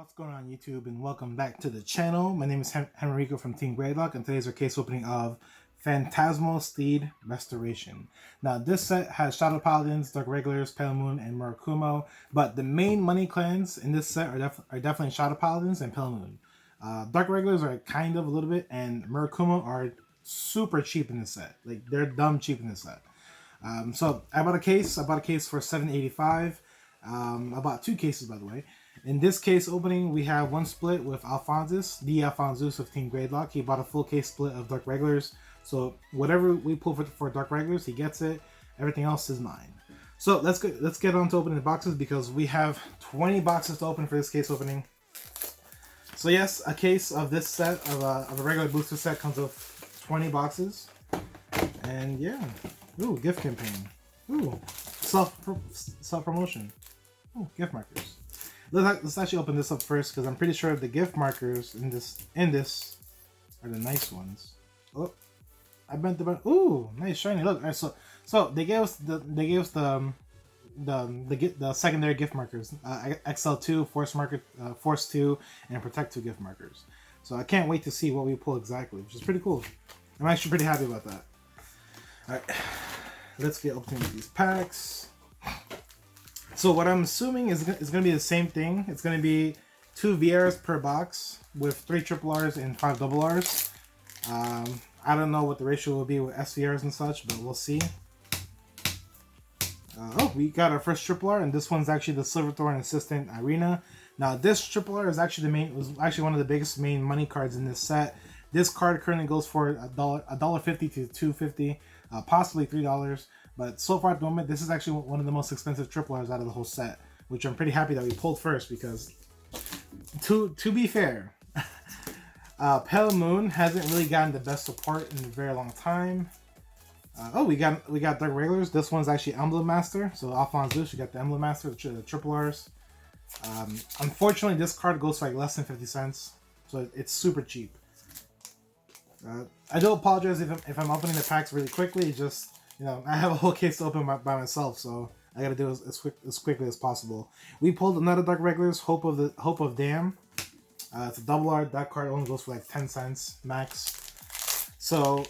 What's going on YouTube, and welcome back to the channel. My name is Henrico from Team Gradelock, and today's our case opening of Phantasmal Steed Restoration. Now this set has Shadow Paladins, Dark Irregulars, Palemoon, and Murakmo, but the main money clans in this set are definitely Shadow Paladins and Palemoon. Dark Irregulars are kind of a little bit, and Murakmo are super cheap in this set. Like, they're dumb cheap in this set. So I bought a case for $7.85. I bought two cases, by the way. In this case opening, we have one split with Alphonsus, the Alphonsus of Team Gradelock. He bought a full case split of Dark Irregulars. So whatever we pull for Dark Irregulars, he gets it. Everything else is mine. So let's get on to opening the boxes, because we have 20 boxes to open for this case opening. So yes, a case of this set of a regular booster set comes with 20 boxes. And yeah, ooh, gift campaign. Ooh, self promotion. Ooh, gift markers. Let's actually open this up first, because I'm pretty sure the gift markers in this are the nice ones. Oh, I bent the button. Ooh, nice shiny. Look, all right, so they gave us the secondary gift markers, XL2, Force 2, and Protect 2 gift markers. So I can't wait to see what we pull exactly, which is pretty cool. I'm actually pretty happy about that. All right, let's get opening these packs. So what I'm assuming is going to be the same thing. It's going to be 2 VRs per box with 3 triple Rs and 5 double Rs. I don't know what the ratio will be with SVRs and such, but we'll see. Oh, we got our first triple R, and this one's actually the Silverthorn Assistant Irina. Now this triple R is actually was actually one of the biggest main money cards in this set. This card currently goes for $1.50 to $2.50, possibly $3. But so far at the moment, this is actually one of the most expensive triple Rs out of the whole set, which I'm pretty happy that we pulled first, because to be fair, Palemoon hasn't really gotten the best support in a very long time. Oh, we got Dark Irregulars. This one's actually Emblem Master, so AlphonZeus, you got the Emblem Master, the triple Rs. Unfortunately, this card goes for like less than 50 cents, so it's super cheap. I do apologize if I'm opening the packs really quickly. Just, you know, I have a whole case to open by myself, so I gotta do it as quickly as possible. We pulled another Dark Irregulars, Hope of Dam. It's a double R. That card only goes for like 10 cents max. So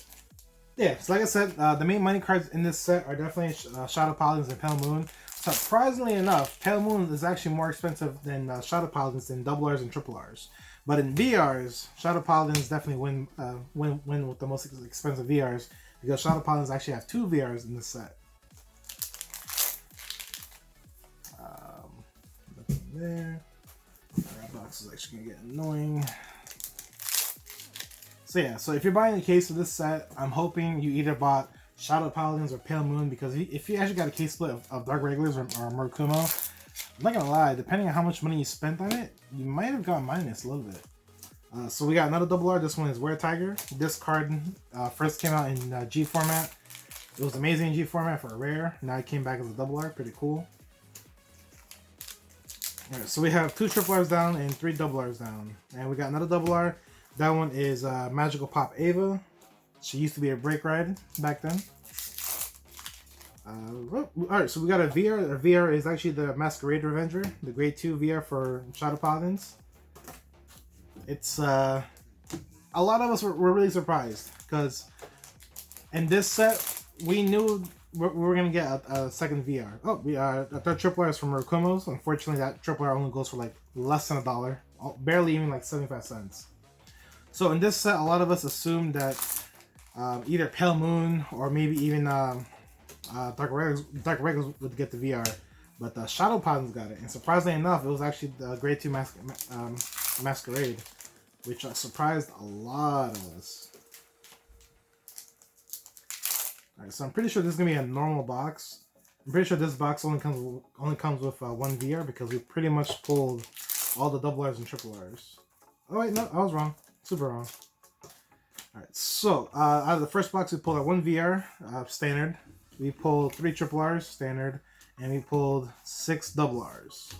yeah, so like I said, the main money cards in this set are definitely Shadow Paladins and Palemoon. Surprisingly enough, Palemoon is actually more expensive than Shadow Paladins in double Rs and triple Rs. But in VRs, Shadow Paladins definitely win with the most expensive VRs, because Shadow Paladins actually have 2 VRs in this set. Nothing there. That box is actually gonna get annoying. So yeah, so if you're buying a case of this set, I'm hoping you either bought Shadow Paladins or Palemoon, because if you actually got a case split of Dark Irregulars or Murakmo, I'm not gonna lie, depending on how much money you spent on it, you might have gone minus a little bit. So we got another double R. This one is Were Tiger. This card first came out in G format. It was amazing in G format for a rare. Now it came back as a double R. Pretty cool. Alright, so we have 2 triple Rs down and 3 double Rs down. And we got another double R. That one is Magical Pop Ava. She used to be a break ride back then. Alright, so we got a VR. Our VR is actually the Masquerade Revenger, the grade 2 VR for Shadow Paladins. It's a lot of us were really surprised, because in this set we knew we were gonna get a second VR. Oh, a third triple R is from Murakmo's. Unfortunately, that triple R only goes for like less than $1, barely even like 75 cents. So in this set, a lot of us assumed that either Palemoon or maybe even Dark Irregulars would get the VR, but Shadow Paladins got it, and surprisingly enough, it was actually the grade 2 Masquerade, which surprised a lot of us. Alright, so I'm pretty sure this is gonna be a normal box. I'm pretty sure this box only comes with 1 VR, because we pretty much pulled all the double Rs and triple Rs. Oh wait, no, I was wrong. Super wrong. Alright, so out of the first box, we pulled our 1 VR, standard. We pulled 3 triple Rs, standard, and we pulled 6 double Rs.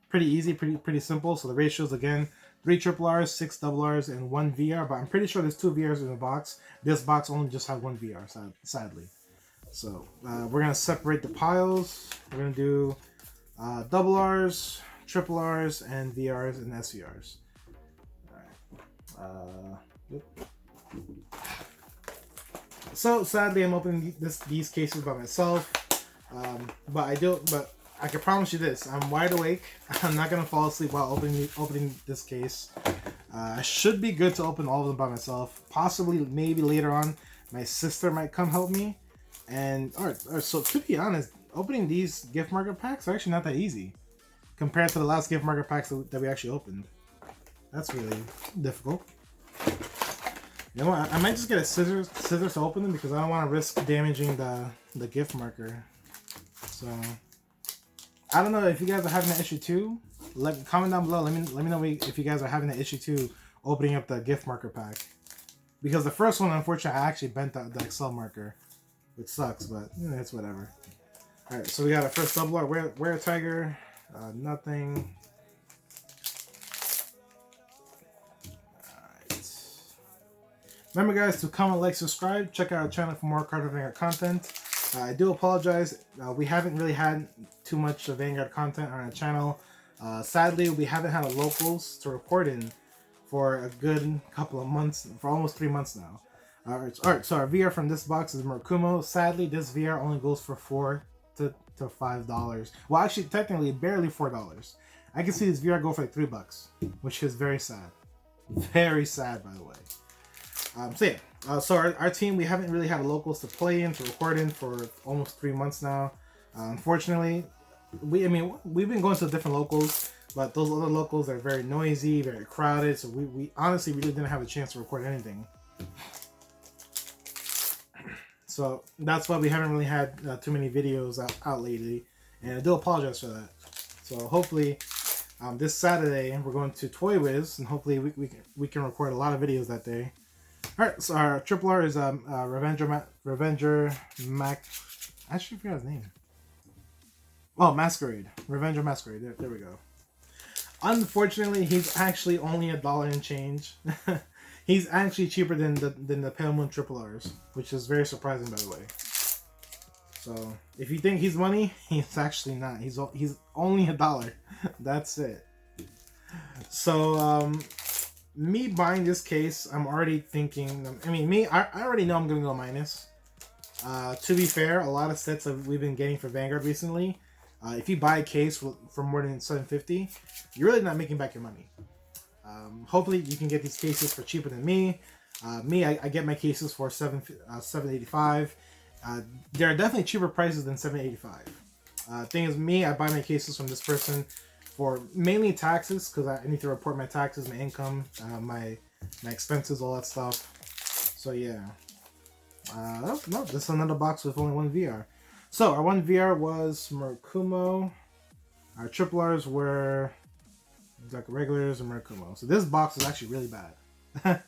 Pretty easy, pretty simple. So the ratios, again, 3 triple Rs, 6 double Rs, and 1 VR. But I'm pretty sure there's 2 VRs in the box. This box only just has 1 VR, sadly. So we're gonna separate the piles. We're gonna do double Rs, Triple Rs and VRs and SVRs. Alright. So sadly, I'm opening these cases by myself. But I can promise you this: I'm wide awake. I'm not gonna fall asleep while opening this case. I should be good to open all of them by myself. Possibly, maybe later on, my sister might come help me. And alright, so to be honest, opening these gift marker packs are actually not that easy compared to the last gift marker packs that we actually opened. That's really difficult. You know what? I might just get a scissors to open them because I don't want to risk damaging the gift marker. So I don't know if you guys are having that issue too. Comment down below. Let me know if you guys are having that issue too, opening up the gift marker pack. Because the first one, unfortunately, I actually bent the Excel marker, which sucks, but you know, it's whatever. All right, so we got our first double art. Wear Tiger, nothing. Remember, guys, to comment, like, subscribe. Check out our channel for more Cardfight Vanguard content. I do apologize. We haven't really had too much Vanguard content on our channel. Sadly, we haven't had a locals to record in for a good couple of months, for almost 3 months now. Alright, so our VR from this box is Murakmo. Sadly, this VR only goes for $4 to $5. Well, actually, technically, barely $4. I can see this VR go for like $3, which is very sad. Very sad, by the way. So our team, we haven't really had locals to play in, to record in for almost 3 months now. Unfortunately, we've been going to different locals, but those other locals are very noisy, very crowded, so we honestly really didn't have a chance to record anything. So that's why we haven't really had too many videos out lately, and I do apologize for that. So hopefully this Saturday we're going to Toy Wiz, and hopefully we can record a lot of videos that day. Alright, so our triple R is Revenger Mac. I actually forgot his name. Oh, Masquerade. Revenger Masquerade. There we go. Unfortunately, he's actually only $1 and change. He's actually cheaper than the Palemoon triple Rs, which is very surprising, by the way. So if you think he's money, he's actually not. He's only $1. That's it. So me buying this case, I'm already thinking. I already know I'm gonna go minus. To be fair, a lot of sets that we've been getting for Vanguard recently, if you buy a case for more than $750, you're really not making back your money. Hopefully, you can get these cases for cheaper than me. I get my cases for $785. There are definitely cheaper prices than $785. Thing is, I buy my cases from this person for mainly taxes, because I need to report my taxes, my income, my expenses, all that stuff. So yeah. No, this is another box with only one VR. So our one VR was Murakmo. Our triple Rs were Dark Irregulars and Murakmo. So this box is actually really bad.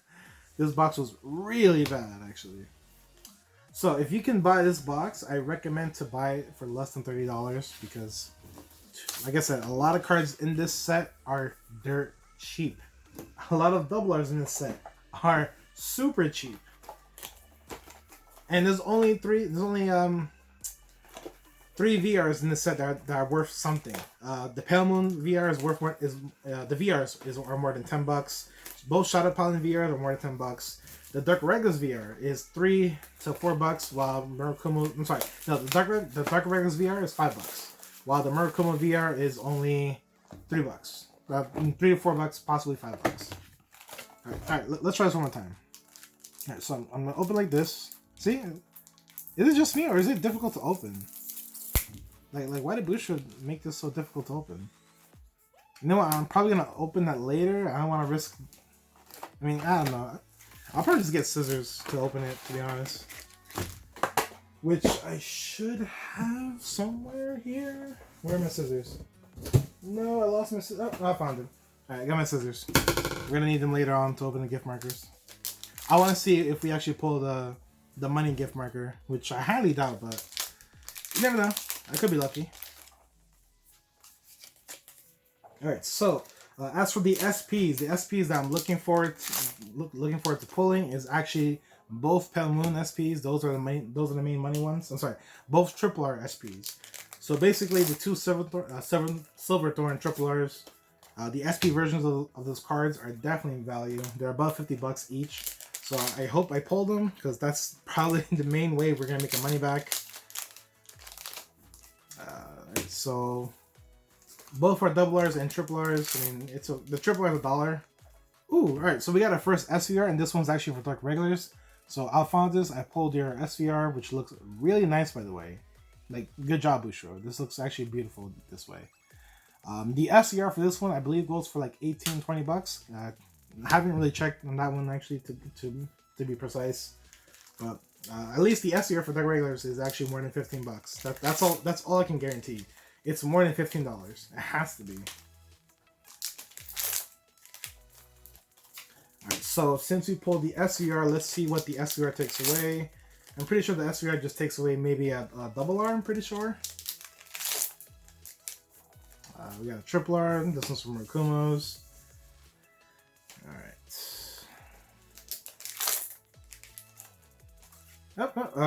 This box was really bad, actually. So if you can buy this box, I recommend to buy it for less than $30 because, like I said, a lot of cards in this set are dirt cheap. A lot of double Rs in this set are super cheap. And there's only three VRs in this set that are worth something. The Palemoon VR is worth more. The VRs are more than $10. Both Shadow Paladin VRs are more than $10. The Dark Irregulars VR is $3 to $4, while the Dark Irregulars VR is $5, while the Murakmo VR is only $3. $3 to $4, possibly $5. All right, let's try this one more time. All right, so I'm gonna open like this. See, is it just me or is it difficult to open? Like why did Bushu make this so difficult to open? You know what? I'm probably gonna open that later. I don't want to risk. I don't know. I'll probably just get scissors to open it, to be honest. Which I should have somewhere here. Where are my scissors? No, I lost my scissors. Oh, I found them. Alright, I got my scissors. We're gonna need them later on to open the gift markers. I want to see if we actually pull the money gift marker, which I highly doubt, but you never know. I could be lucky. Alright, so as for the SPs that I'm looking forward to pulling is actually both Palemoon SPs. Those are the main money ones. I'm sorry, both triple R SPs. So basically, the two Silverthorn Triple Rs, the SP versions of those cards are definitely value. They're above 50 bucks each. So I hope I pulled them, because that's probably the main way we're gonna make our money back. So both are double Rs and triple Rs. I mean, the triple R is $1. Ooh, all right. So we got our first SVR, and this one's actually for Dark Irregulars. So Alphonsus, I pulled your SVR, which looks really nice, by the way. Like, good job, Bushro. This looks actually beautiful this way. The SVR for this one, I believe, goes for like 18, 20 bucks. I haven't really checked on that one, actually, to be precise. But at least the SVR for Dark Irregulars is actually more than 15 bucks. That's all I can guarantee. It's more than $15. It has to be. Alright, so since we pulled the SVR, let's see what the SVR takes away. I'm pretty sure the SVR just takes away maybe a double R, I'm pretty sure. We got a triple R. This one's from Murakmo's. Alright.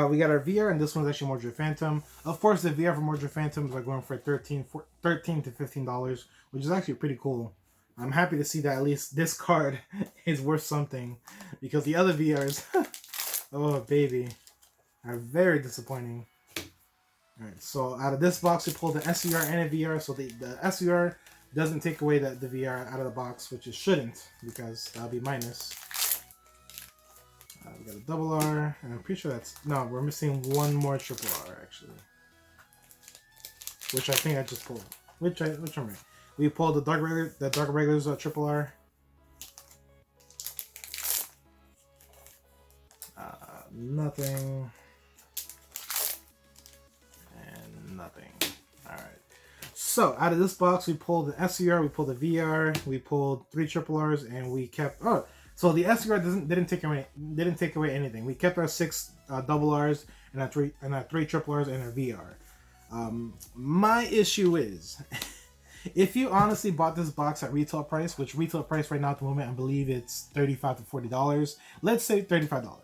We got our VR, and this one's actually Mordred Phantom. Of course, the VR for Mordred Phantoms are going for $13 to $15, which is actually pretty cool. I'm happy to see that at least this card is worth something, because the other VRs, oh baby, are very disappointing. Alright, so out of this box we pulled the SVR and a VR, so the SVR doesn't take away the VR out of the box, which it shouldn't, because that'll be minus. We got a double R, and I'm pretty sure no, we're missing one more triple R, actually. Which I think I just pulled. Which I'm right. We pulled the Dark Irregulars triple R. Nothing. And nothing. Alright. So, out of this box, we pulled the SVR, we pulled the VR, we pulled 3 triple Rs, and we kept... Oh, so the SVR didn't take away anything. We kept our 6 double Rs and our 3 triple Rs and our VR. My issue is... If you honestly bought this box at retail price, which retail price right now at the moment, I believe it's $35 to $40. Let's say $35.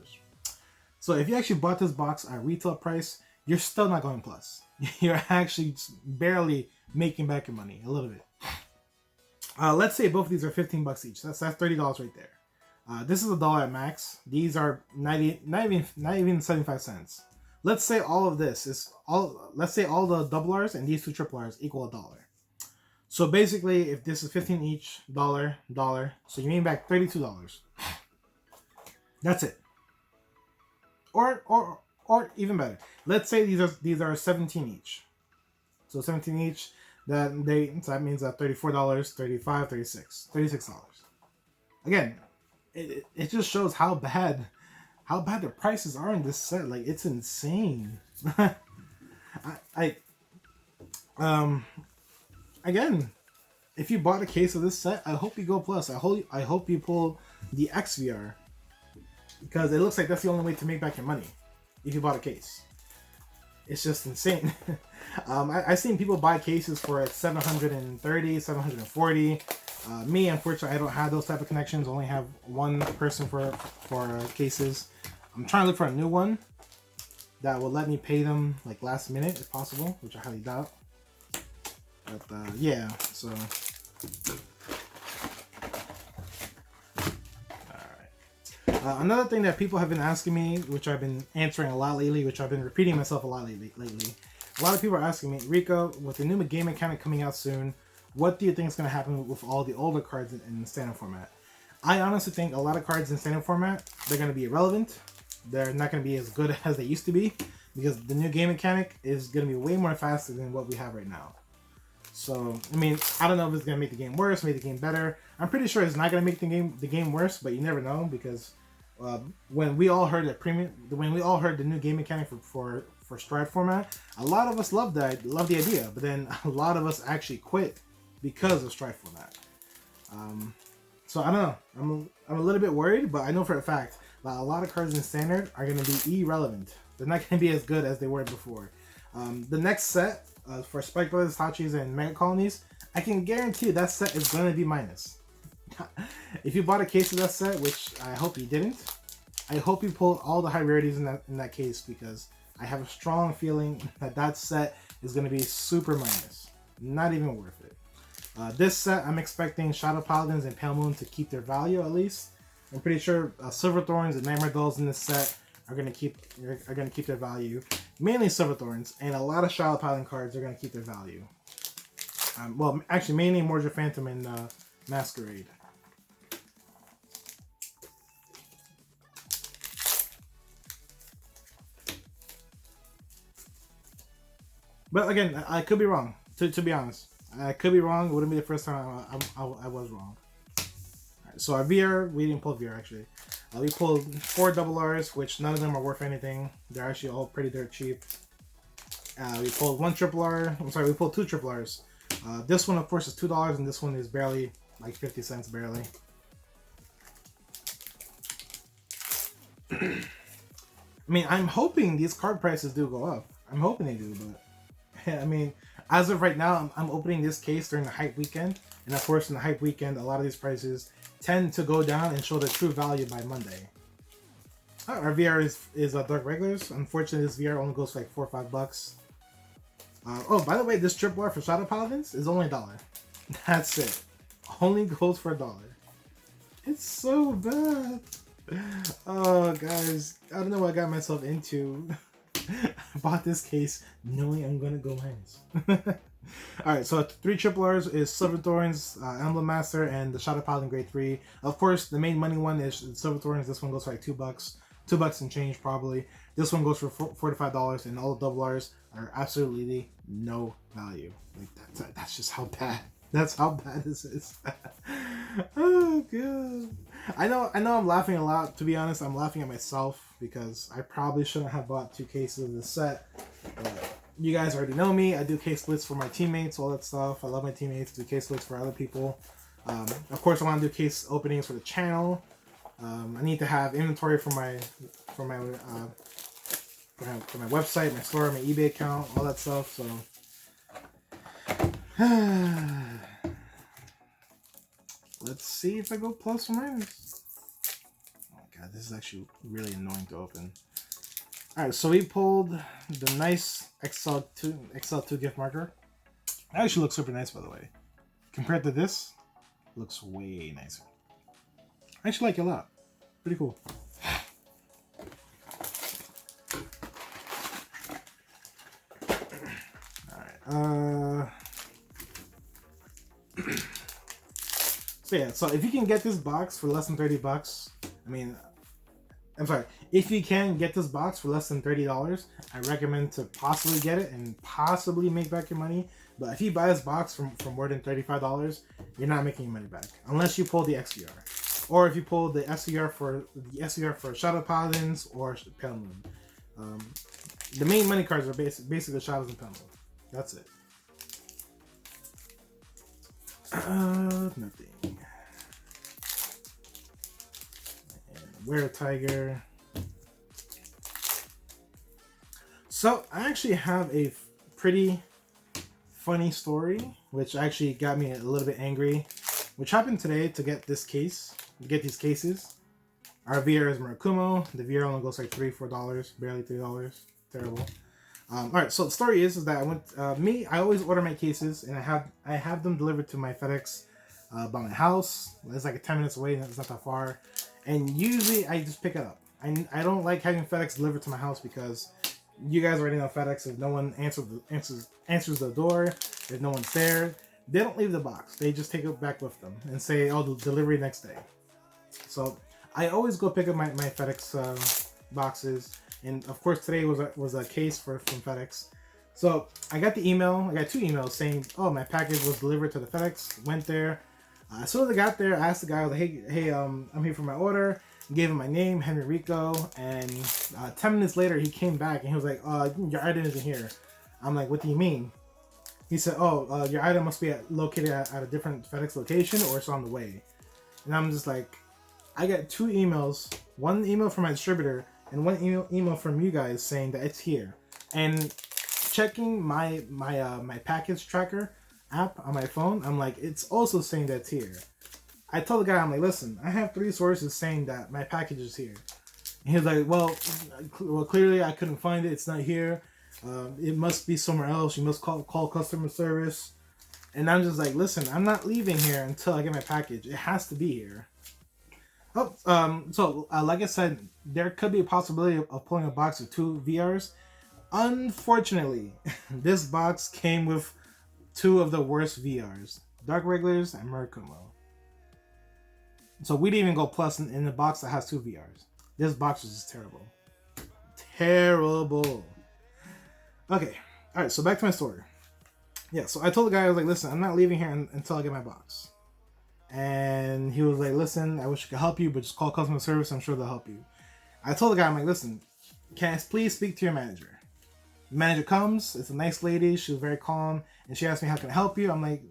So if you actually bought this box at retail price, you're still not going plus. You're actually barely making back your money a little bit. Let's say both of these are 15 bucks each. That's $30 right there. This is $1 at max. These are not even 75 cents. Let's say all of this is let's say all the double Rs and these 2 triple Rs equal $1. So basically, if this is 15 each, $1, so you mean back $32. That's it. Or even better. Let's say these are 17 each. So 17 each, so that means that $34, $35, $36. Again, it just shows how bad the prices are in this set. Like, it's insane. Again, if you bought a case of this set, I hope you go plus. I hope you pull the XVR, because it looks like that's the only way to make back your money if you bought a case. It's just insane. I've seen people buy cases for $730, $740. Me, unfortunately, I don't have those type of connections. I only have one person for cases. I'm trying to look for a new one that will let me pay them like last minute if possible, which I highly doubt. But yeah, so alright. Another thing that people have been asking me, which I've been answering a lot lately, which I've been repeating myself a lot lately. A lot of people are asking me, Rico, with the new game mechanic coming out soon, what do you think is going to happen with all the older cards in standard format? I honestly think a lot of cards in standard format, they're going to be irrelevant. They're not going to be as good as they used to be, because the new game mechanic is going to be way more faster than what we have right now. So, I mean, I don't know if it's going to make the game worse, make the game better. I'm pretty sure it's not going to make the game worse, but you never know, because when we all heard the new game mechanic for Stride format, a lot of us loved the idea, but then a lot of us actually quit because of Stride format. So I don't know. I'm a little bit worried, but I know for a fact that a lot of cards in Standard are going to be irrelevant. They're not going to be as good as they were before. The next set for Spike Brothers, Hachis, and Mega Colonies, I can guarantee that set is going to be minus. If you bought a case of that set, which I hope you didn't, I hope you pulled all the high rarities in that case, because I have a strong feeling that set is going to be super minus. Not even worth it. This set, I'm expecting Shadow Paladins and Palemoon to keep their value at least. I'm pretty sure Silver Thorns and Nightmare Dolls in this set are gonna keep their value. Mainly Silver Thorns, and a lot of Shadow Paladin cards are gonna keep their value. Well, actually, mainly Mordred Phantom and Masquerade. But again, I could be wrong. To be honest, I could be wrong. It wouldn't be the first time I was wrong. Alright, so our VR, we didn't pull VR actually. We pulled 4 double Rs, which none of them are worth anything. They're actually all pretty dirt cheap. We pulled 1 triple R. I'm sorry, we pulled 2 triple Rs. This one, of course, is $2, and this one is barely like 50 cents, barely. I mean, I'm hoping these card prices do go up. I'm hoping they do, but I mean, as of right now, I'm opening this case during the hype weekend, and of course, in the hype weekend, a lot of these prices tend to go down and show their true value by Monday. Our VR is Dark Irregulars. Unfortunately, this VR only goes for like $4 or $5. Oh, by the way, this triple R for Shadow Paladins is only $1. That's it. Only goes for $1. It's so bad. Oh, guys, I don't know what I got myself into. I bought this case knowing I'm gonna go minus. Alright, so 3 triple R's is Silver Thorns, Emblem Master, and the Shadow Paladin Grade 3. Of course, the main money one is Silver Thorns. This one goes for like $2. $2 and change probably. This one goes for $4 to $5, and all the double R's are absolutely no value. Like that's just how bad. That's how bad this is. Oh god. I know I'm laughing a lot. To be honest, I'm laughing at myself because I probably shouldn't have bought 2 cases of this set. You guys already know me. I do case splits for my teammates, all that stuff. I love my teammates. Do case splits for other people. Of course, I want to do case openings for the channel. I need to have inventory for my website, my store, my eBay account, all that stuff. So let's see if I go plus or minus. Oh god, this is actually really annoying to open. Alright, so we pulled the nice XL2 gift marker. That actually looks super nice, by the way. Compared to this, looks way nicer. I actually like it a lot. Pretty cool. Alright, so yeah, so if you can get this box for less than $30, I mean, I'm sorry, if you can get this box for less than $30, I recommend to possibly get it and possibly make back your money. But if you buy this box for more than $35, you're not making your money back unless you pull the XVR, or if you pull the SVR for Shadow Paladins or Palemoon. The main money cards are basically Shadows and Palemoon. That's it. Nothing. Wear a tiger. So I actually have a pretty funny story, which actually got me a little bit angry. Which happened today to get this case, to get these cases. Our VR is Murakmo. The VR only goes like $3, $4, barely $3. Terrible. All right. So the story is that I went. I always order my cases, and I have them delivered to my FedEx by my house. It's like 10 minutes away. It's not that far. And usually I just pick it up. I don't like having FedEx delivered to my house because you guys already know FedEx. If no one answers the door, if no one's there, they don't leave the box. They just take it back with them and say, "Oh, delivery next day." So I always go pick up my FedEx boxes, and of course today was a case from FedEx. So I got the email. I got 2 emails saying, "Oh, my package was delivered to the FedEx." Went there. As soon as I got there, I asked the guy, I was like, hey, I'm here for my order. Gave him my name, Henry Rico, and 10 minutes later, he came back and he was like, your item isn't here. I'm like, what do you mean? He said, your item must be located at a different FedEx location or it's on the way. And I'm just like, I got 2 emails, one email from my distributor and one email from you guys saying that it's here. And checking my package tracker app on my phone, I'm like, it's also saying that's here. I told the guy, I'm like, listen, I have 3 sources saying that my package is here. And he was like, well, clearly I couldn't find it. It's not here. It must be somewhere else. You must call customer service. And I'm just like, listen, I'm not leaving here until I get my package. It has to be here. Oh, like I said, there could be a possibility of pulling a box with 2 VRs. Unfortunately, this box came with 2 of the worst VRs, Dark Irregulars and Murakmo. So we didn't even go plus in the box that has 2 VRs. This box was just terrible. Terrible. Okay, alright, so back to my story. Yeah, so I told the guy, I was like, listen, I'm not leaving here until I get my box. And he was like, listen, I wish I could help you, but just call customer service, I'm sure they'll help you. I told the guy, I'm like, listen, can I please speak to your manager? The manager comes, it's a nice lady, she was very calm, and she asked me, how can I help you? I'm like,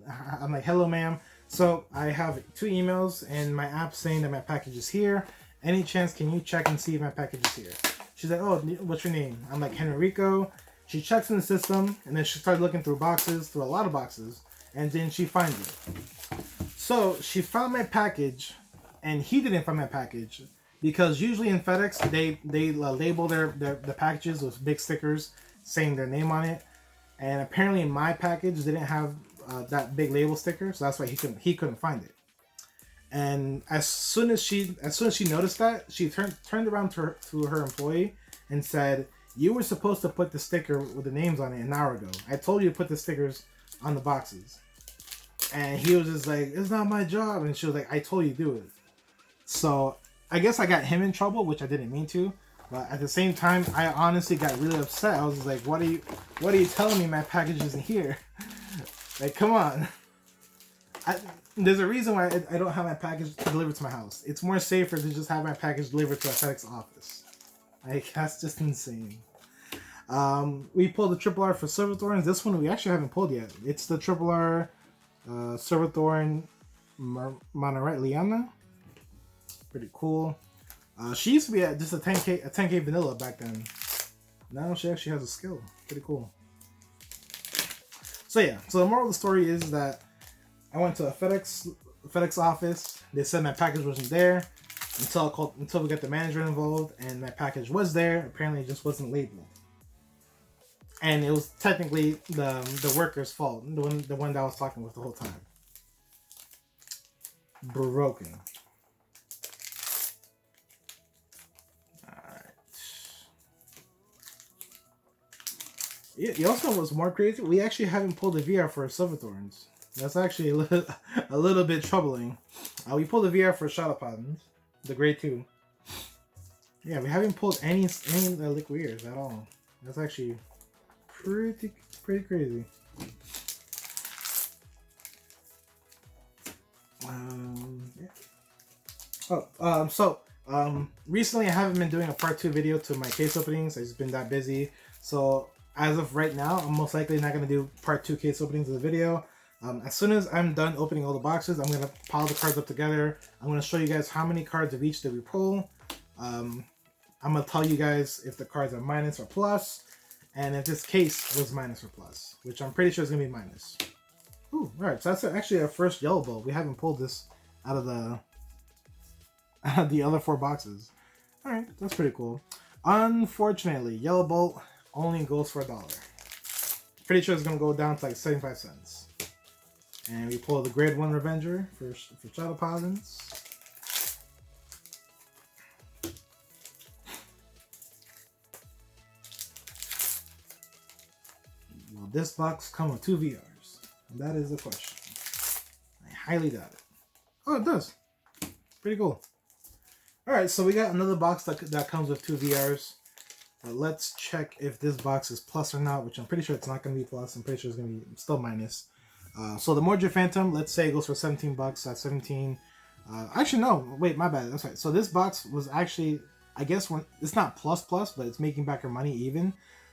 hello ma'am. So I have 2 emails in my app saying that my package is here. Any chance can you check and see if my package is here? She's like, oh, what's your name? I'm like, Henrico. She checks in the system, and then she started looking through boxes, through a lot of boxes, and then she finds it. So she found my package, and he didn't find my package, because usually in FedEx, they label the packages with big stickers saying their name on it, and apparently my package didn't have that big label sticker, so that's why he couldn't find it. And as soon as she noticed that, she turned around to her employee and said, you were supposed to put the sticker with the names on it an hour ago. I told you to put the stickers on the boxes. And he was just like, it's not my job. And she was like, I told you to do it. So I guess I got him in trouble, which I didn't mean to. But at the same time, I honestly got really upset. I was just like, what are you telling me my package isn't here? Like, come on. There's a reason why I don't have my package delivered to my house. It's more safer to just have my package delivered to a FedEx office. Like, that's just insane. We pulled the Triple R for Silver Thorns. This one we actually haven't pulled yet. It's the Triple R Silver Thorn Monoret Liana. Pretty cool. She used to be just a 10k vanilla back then. Now she actually has a skill. Pretty cool. So yeah, so the moral of the story is that I went to a FedEx office. They said my package wasn't there until we got the manager involved, and my package was there. Apparently, it just wasn't labeled, and it was technically the worker's fault, the one that I was talking with the whole time. Broken. Alright. You also know what's more crazy? We actually haven't pulled the VR for Silver Thorns. That's actually a little bit troubling. We pulled the VR for Shadow Paladins, the grade 2. Yeah, we haven't pulled any Liquiers at all. That's actually pretty crazy. Yeah. Recently I haven't been doing a part 2 video to my case openings. I've just been that busy. So as of right now, I'm most likely not going to do part 2 case openings of the video. As soon as I'm done opening all the boxes, I'm going to pile the cards up together. I'm going to show you guys how many cards of each did we pull. I'm going to tell you guys if the cards are minus or plus, and if this case was minus or plus, which I'm pretty sure is going to be minus. Ooh, alright, so that's actually our first yellow bolt. We haven't pulled this out of the other 4 boxes. Alright, that's pretty cool. Unfortunately, yellow bolt only goes for $1. Pretty sure it's going to go down to like 75 cents. And we pull the grade 1 Revenger for Shadow Paladins. Will this box come with 2 VRs? That is the question. I highly doubt it. Oh, it does. Pretty cool. Alright, so we got another box that comes with 2 VRs. But let's check if this box is plus or not, which I'm pretty sure it's not going to be plus. I'm pretty sure it's going to be still minus. So the Mordred Phantom, let's say it goes for 17 bucks. That's 17. Actually, no. Wait, my bad. That's right. So this box was actually, I guess, it's not plus, but it's making back your money even.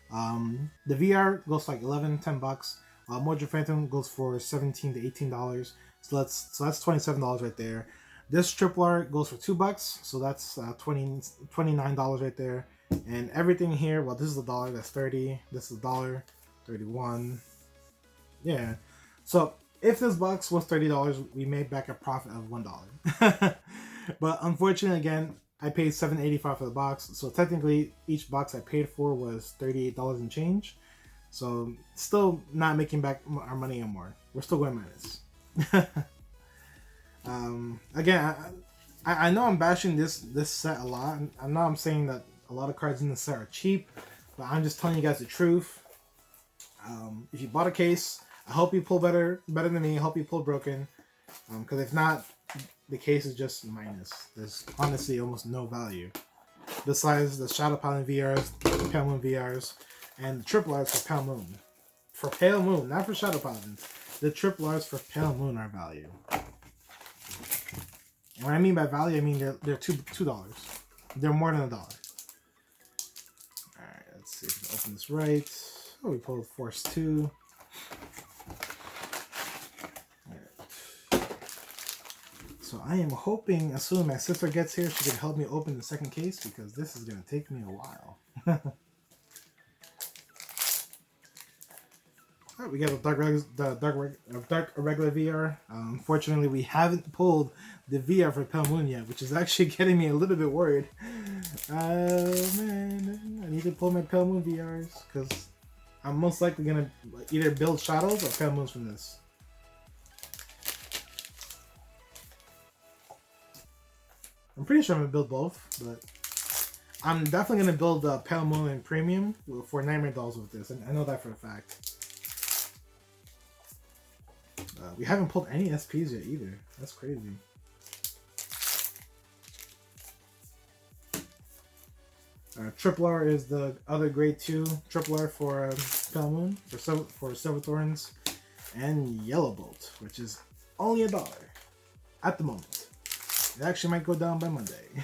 The VR goes for like 10 bucks. Mordred Phantom goes for $17 to $18. So that's $27 right there. This Triple R goes for $2, so that's $29 right there. And everything here, well, this is $1. That's 30. This is $1. 31. Yeah. So if this box was $30, we made back a profit of $1. But unfortunately, again, I paid $7.85 for the box. So technically, each box I paid for was $38 and change. So still not making back our money anymore. We're still going minus. Again, I know I'm bashing this set a lot. I know I'm saying that a lot of cards in this set are cheap, but I'm just telling you guys the truth. If you bought a case, I hope you pull better than me. I hope you pull broken. Because if not, the case is just minus. There's honestly almost no value. Besides the Shadow Paladin VRs, the Palemoon VRs, and the triple R's for Palemoon. For Palemoon, not for Shadow Paladins. The triple R's for Palemoon are value. And what I mean by value, I mean they're $2. They're more than $1. Alright, let's see if we can open this right. Oh, we pulled Force 2. So I am hoping as soon as my sister gets here, she can help me open the second case because this is going to take me a while. Alright, we got the Dark Irregular VR. Unfortunately, we haven't pulled the VR for Palemoon yet, which is actually getting me a little bit worried. Man, I need to pull my Palemoon VRs because I'm most likely going to either build Shadows or Palemoons from this. I'm pretty sure I'm going to build both, but I'm definitely going to build the Palemoon and Premium for Nightmare Dolls with this, and I know that for a fact. We haven't pulled any SPs yet either. That's crazy. Triple R is the other grade 2 Triple R for Palemoon, for Silver Thorns, and Yellow Bolt, which is only $1 at the moment. It actually might go down by Monday.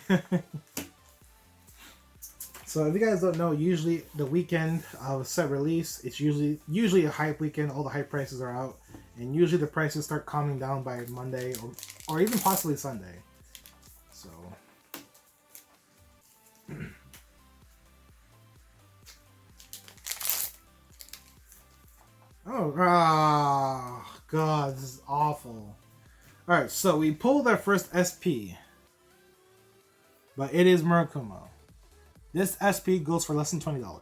So if you guys don't know, usually the weekend of set release, it's usually a hype weekend. All the hype prices are out, and usually the prices start calming down by Monday or even possibly Sunday. So oh god, this is awful. Alright, so we pulled our first SP, but it is Murakmo. This SP goes for less than $20.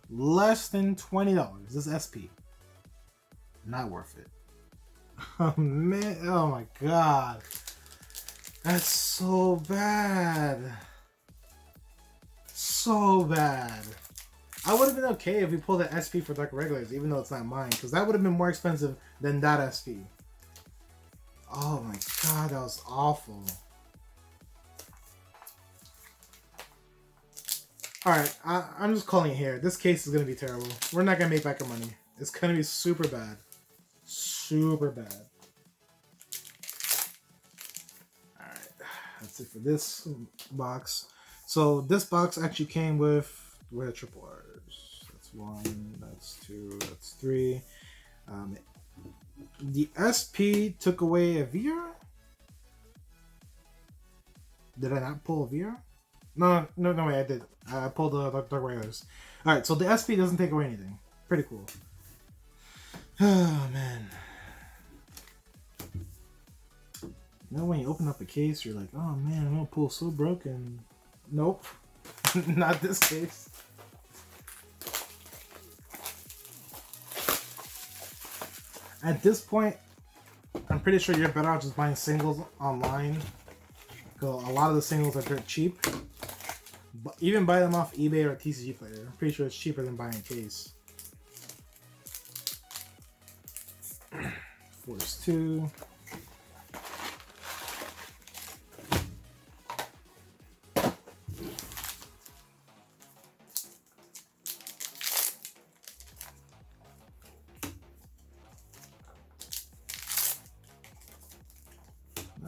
Less than $20, this SP. Not worth it. Oh man, oh my god. That's so bad. So bad. I would have been okay if we pulled the SP for Dark Irregulars, even though it's not mine, because that would have been more expensive than that SP. Oh my god, that was awful. Alright, I'm just calling it here. This case is going to be terrible. We're not going to make back our money. It's going to be super bad. Super bad. Alright, that's it for this box. So this box actually came with the triple R's. That's 1, that's 2, that's 3. The SP took away a VR? Did I not pull a VR? No way, I did. I pulled the Dark Irregulars. Alright, so the SP doesn't take away anything. Pretty cool. Oh, man. You know, when you open up a case, you're like, oh man, I'm gonna pull so broken. Nope. Not this case. At this point, I'm pretty sure you're better off just buying singles online. Because a lot of the singles are dirt cheap. But even buy them off eBay or TCG Player. I'm pretty sure it's cheaper than buying a case. Force 2.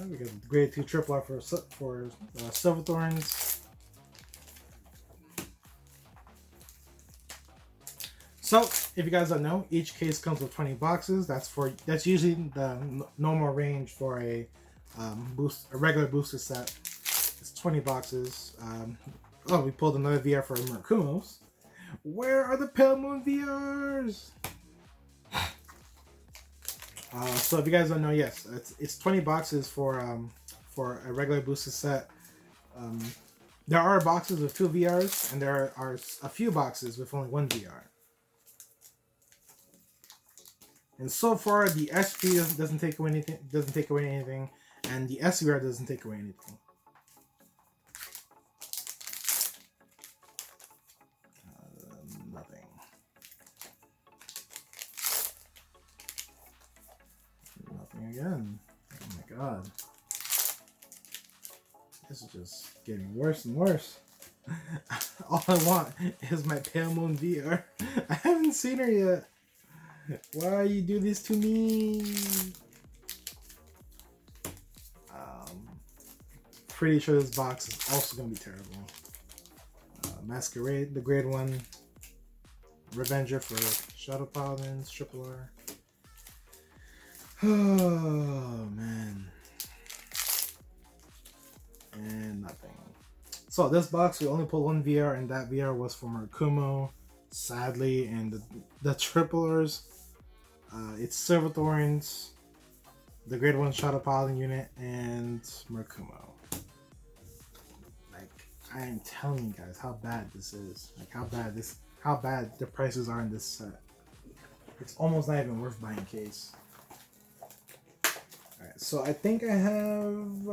We got the grade 2 triple R for Silver Thorns. So, if you guys don't know, each case comes with 20 boxes. That's usually the normal range for a regular booster set. It's 20 boxes. Oh, we pulled another VR for Murakmo's. Where are the Palemoon VRs? So if you guys don't know, yes, it's 20 boxes for a regular booster set. There are boxes with 2 VRs, and there are a few boxes with only 1 VR. And so far, the SP doesn't take away anything. And the SVR doesn't take away anything. Nothing. Nothing again. Oh my god. This is just getting worse and worse. All I want is my Palemoon VR. I haven't seen her yet. Why you do this to me? Pretty sure this box is also going to be terrible. Masquerade, the grade 1 Revenger for Shadow Paladins, Triple R. Oh man. And nothing. So this box, we only pulled one VR, and that VR was for Murakmo, sadly. And the Triple R's, it's Silverthorns, the grade 1 Shadow Paladin unit, and Murakmo. I am telling you guys how bad this is. Like how bad the prices are in this set. It's almost not even worth buying case. Alright, so I think I have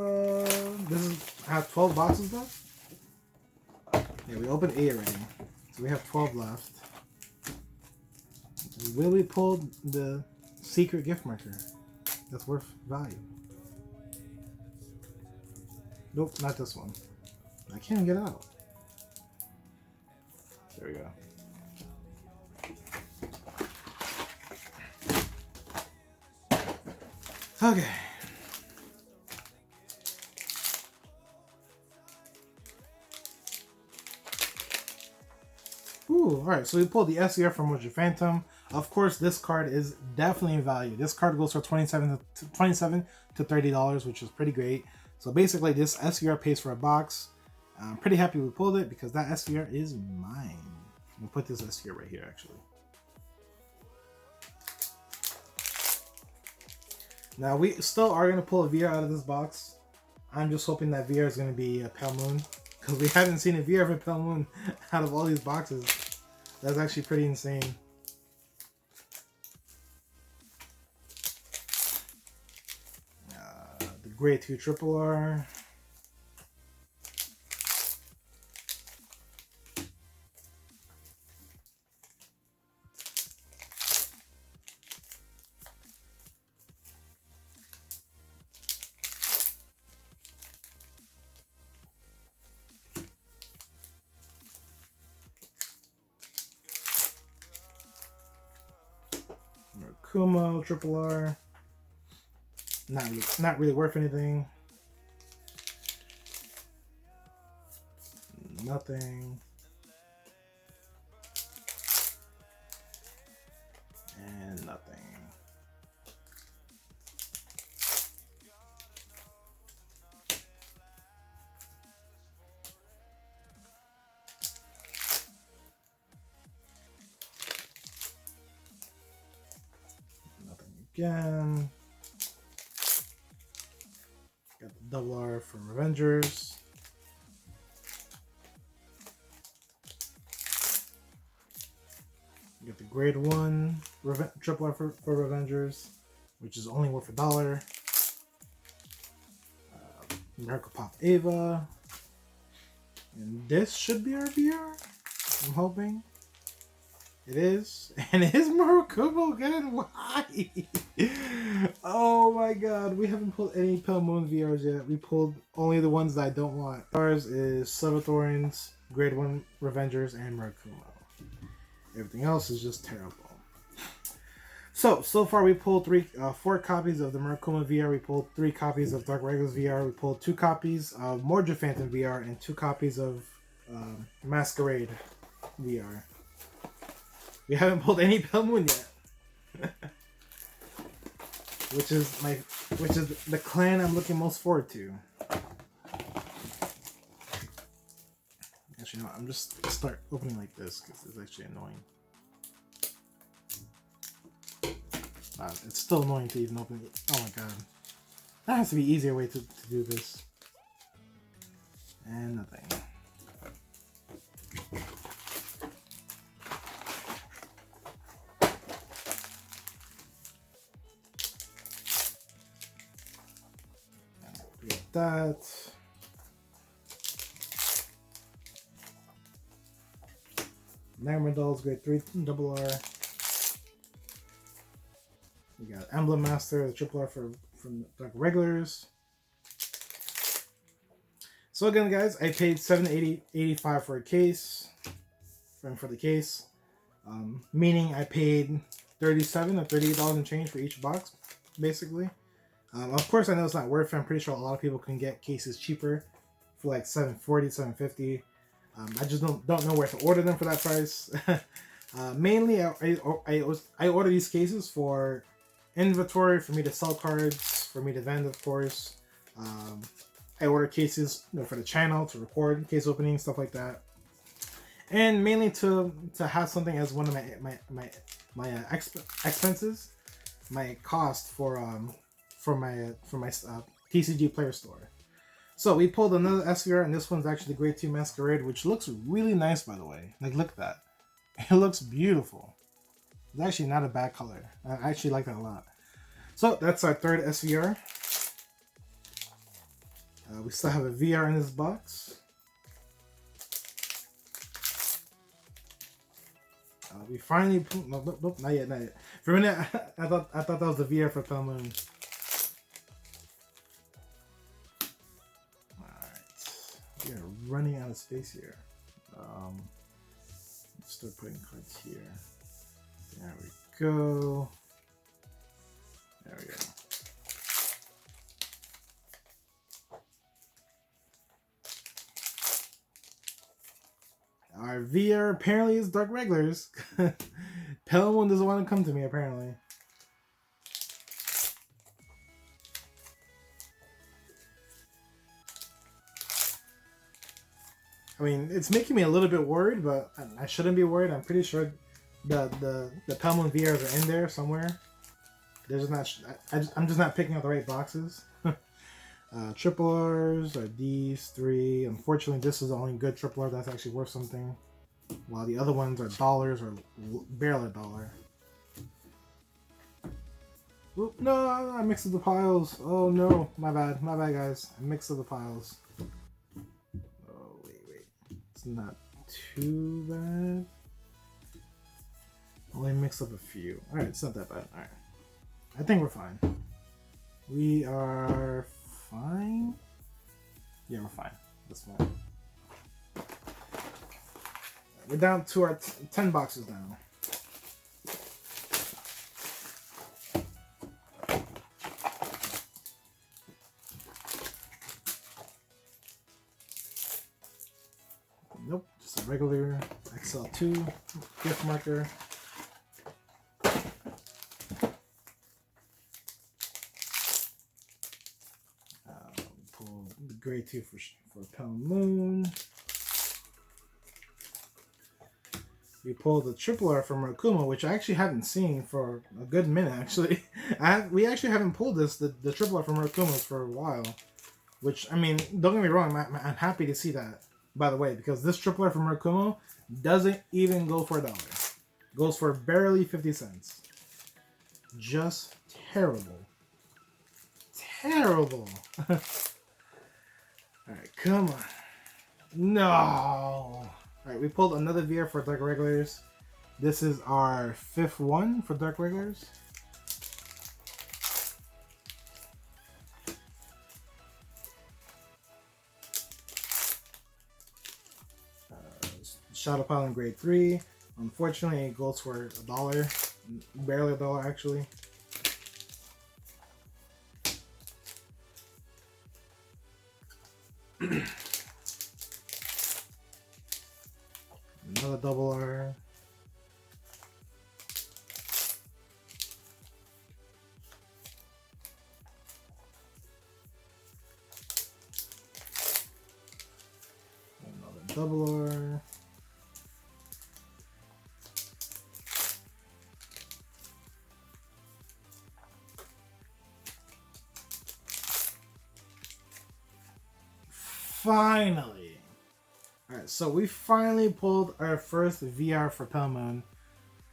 I have 12 boxes left. Yeah, we opened 8 already. So we have 12 left. Will we pull the secret gift marker that's worth value? Nope, not this one. I can't get it out. There we go. Okay. Ooh, alright, so we pulled the SCR from Witcher Phantom. Of course, this card is definitely in value. This card goes for $27 to $30, which is pretty great. So basically, this SCR pays for a box. I'm pretty happy we pulled it because that SVR is mine. We'll put this SVR right here, actually. Now, we still are going to pull a VR out of this box. I'm just hoping that VR is going to be a Palemoon, because we haven't seen a VR of a Palemoon out of all these boxes. That's actually pretty insane. The grade 2 Triple R. Murakmo, Triple R. Not really worth anything. Nothing. And nothing. Again. Got the double R for Revengers. Got the grade 1 triple R for Revengers, which is only worth $1. Miracle Pop Ava. And this should be our VR, I'm hoping. It is. And it is Murakmo again. Why? Oh my god. We haven't pulled any Palemoon VRs yet. We pulled only the ones that I don't want. Ours is Silverthorns, Grade 1 Revengers, and Murakmo. Everything else is just terrible. So far we pulled 4 copies of the Murakmo VR. We pulled 3 copies of Dark Irregulars VR. We pulled 2 copies of Witcher Phantom VR and 2 copies of Masquerade VR. We haven't pulled any Palemoon yet. which is the clan I'm looking most forward to. Actually, no, I'm just start opening like this because it's actually annoying. It's still annoying to even open it. Oh my god. That has to be an easier way to do this. And nothing. that. Nightmare Dolls, grade 3 double R. We got Emblem Master, the triple R from Dark Irregulars. So again, guys, I paid $7.85 for a case, for the case, meaning I paid $37 or $38 and change for each box, basically. Of course, I know it's not worth it. I'm pretty sure a lot of people can get cases cheaper for like $7.40, $7.50. I just don't know where to order them for that price. Mainly, I order these cases for inventory, for me to sell cards, for me to vend, of course. I order cases, you know, for the channel, to record case openings, stuff like that, and mainly to have something as one of my expenses, my cost for my TCG player store. So we pulled another SVR, and this one's actually Grade 2 Masquerade, which looks really nice, by the way. Like, look at that. It looks beautiful. It's actually not a bad color. I actually like that a lot. So that's our third SVR. We still have a VR in this box. We finally... Nope, not yet, not yet. For a minute, I thought that was the VR for Palemoon. We are running out of space here. Let's start putting cards here. There we go. There we go. Our VR apparently is Dark Irregulars. Palemoon doesn't want to come to me, apparently. I mean, it's making me a little bit worried, but I shouldn't be worried. I'm pretty sure the Palemoon VRs are in there somewhere. They're just not. I'm just not picking out the right boxes. Triple R's are these three. Unfortunately, this is the only good triple R that's actually worth something, while the other ones are dollars or barely a dollar. Oop, no, I mixed up the piles. Oh no, my bad, guys. I mixed up the piles. It's not too bad. Only mixed up a few. Alright, it's not that bad. Alright. I think we're fine. We are fine? Yeah, we're fine. That's fine. We're down to our 10 boxes now. Nope, just a regular XL2 gift marker. Pull the grade 2 for Palemoon. We pulled the triple R from Murakmo, which I actually haven't seen for a good minute. Actually, we actually haven't pulled the triple R from Murakmo for a while. Which, I mean, don't get me wrong, I'm happy to see that. By the way, because this triple R from Murakmo doesn't even go for $1. Goes for barely 50 cents. Just terrible. Terrible. Alright, come on. No. Alright, we pulled another VR for Dark Irregulars. This is our 5th one for Dark Irregulars. Shadow Pile in grade 3. Unfortunately, it goes for $1. Barely $1, actually. Another double R. Another double R. Finally! Alright, so we finally pulled our first VR for Palemoon.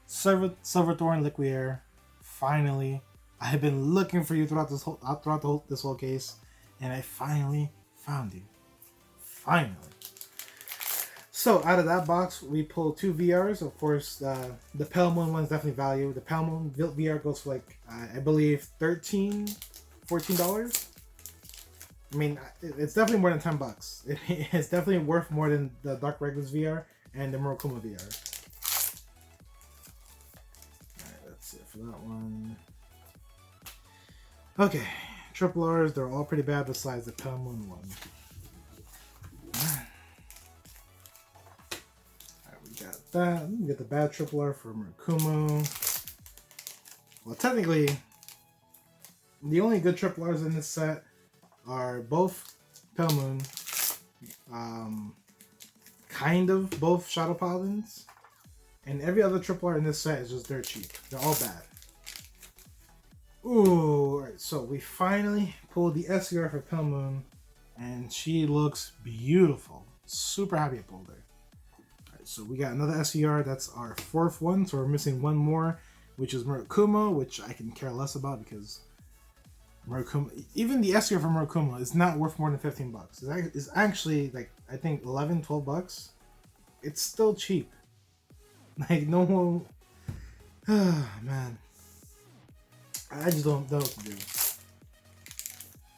Silverthorn Liquidator. Finally. I've been looking for you throughout this whole case. and I finally found you. Finally. So out of that box, we pulled 2 VRs. Of course, the Palemoon one's definitely value. The Palemoon VR goes for like, I believe, $13, $14. I mean, it's definitely more than $10. It's definitely worth more than the Dark Irregulars VR and the Murakmo VR. Alright, that's it for that one. Okay, triple R's, they're all pretty bad besides the Palemoon one. Alright, we got that. We get the bad triple R for Murakmo. Well, technically, the only good triple R's in this set are both Palemoon, kind of both Shadow Paladins, and every other triple R in this set is just dirt cheap. They're all bad. Ooh, alright, so we finally pulled the SCR for Palemoon, and she looks beautiful. Super happy I pulled her. Alright, so we got another SCR, that's our 4th one, so we're missing one more, which is Murakmo, which I can care less about because Murakmo, even the SCR for Murakmo is not worth more than $15. It's actually like, I think $11-12. It's still cheap. Like, no one. Man, I just don't know what to do.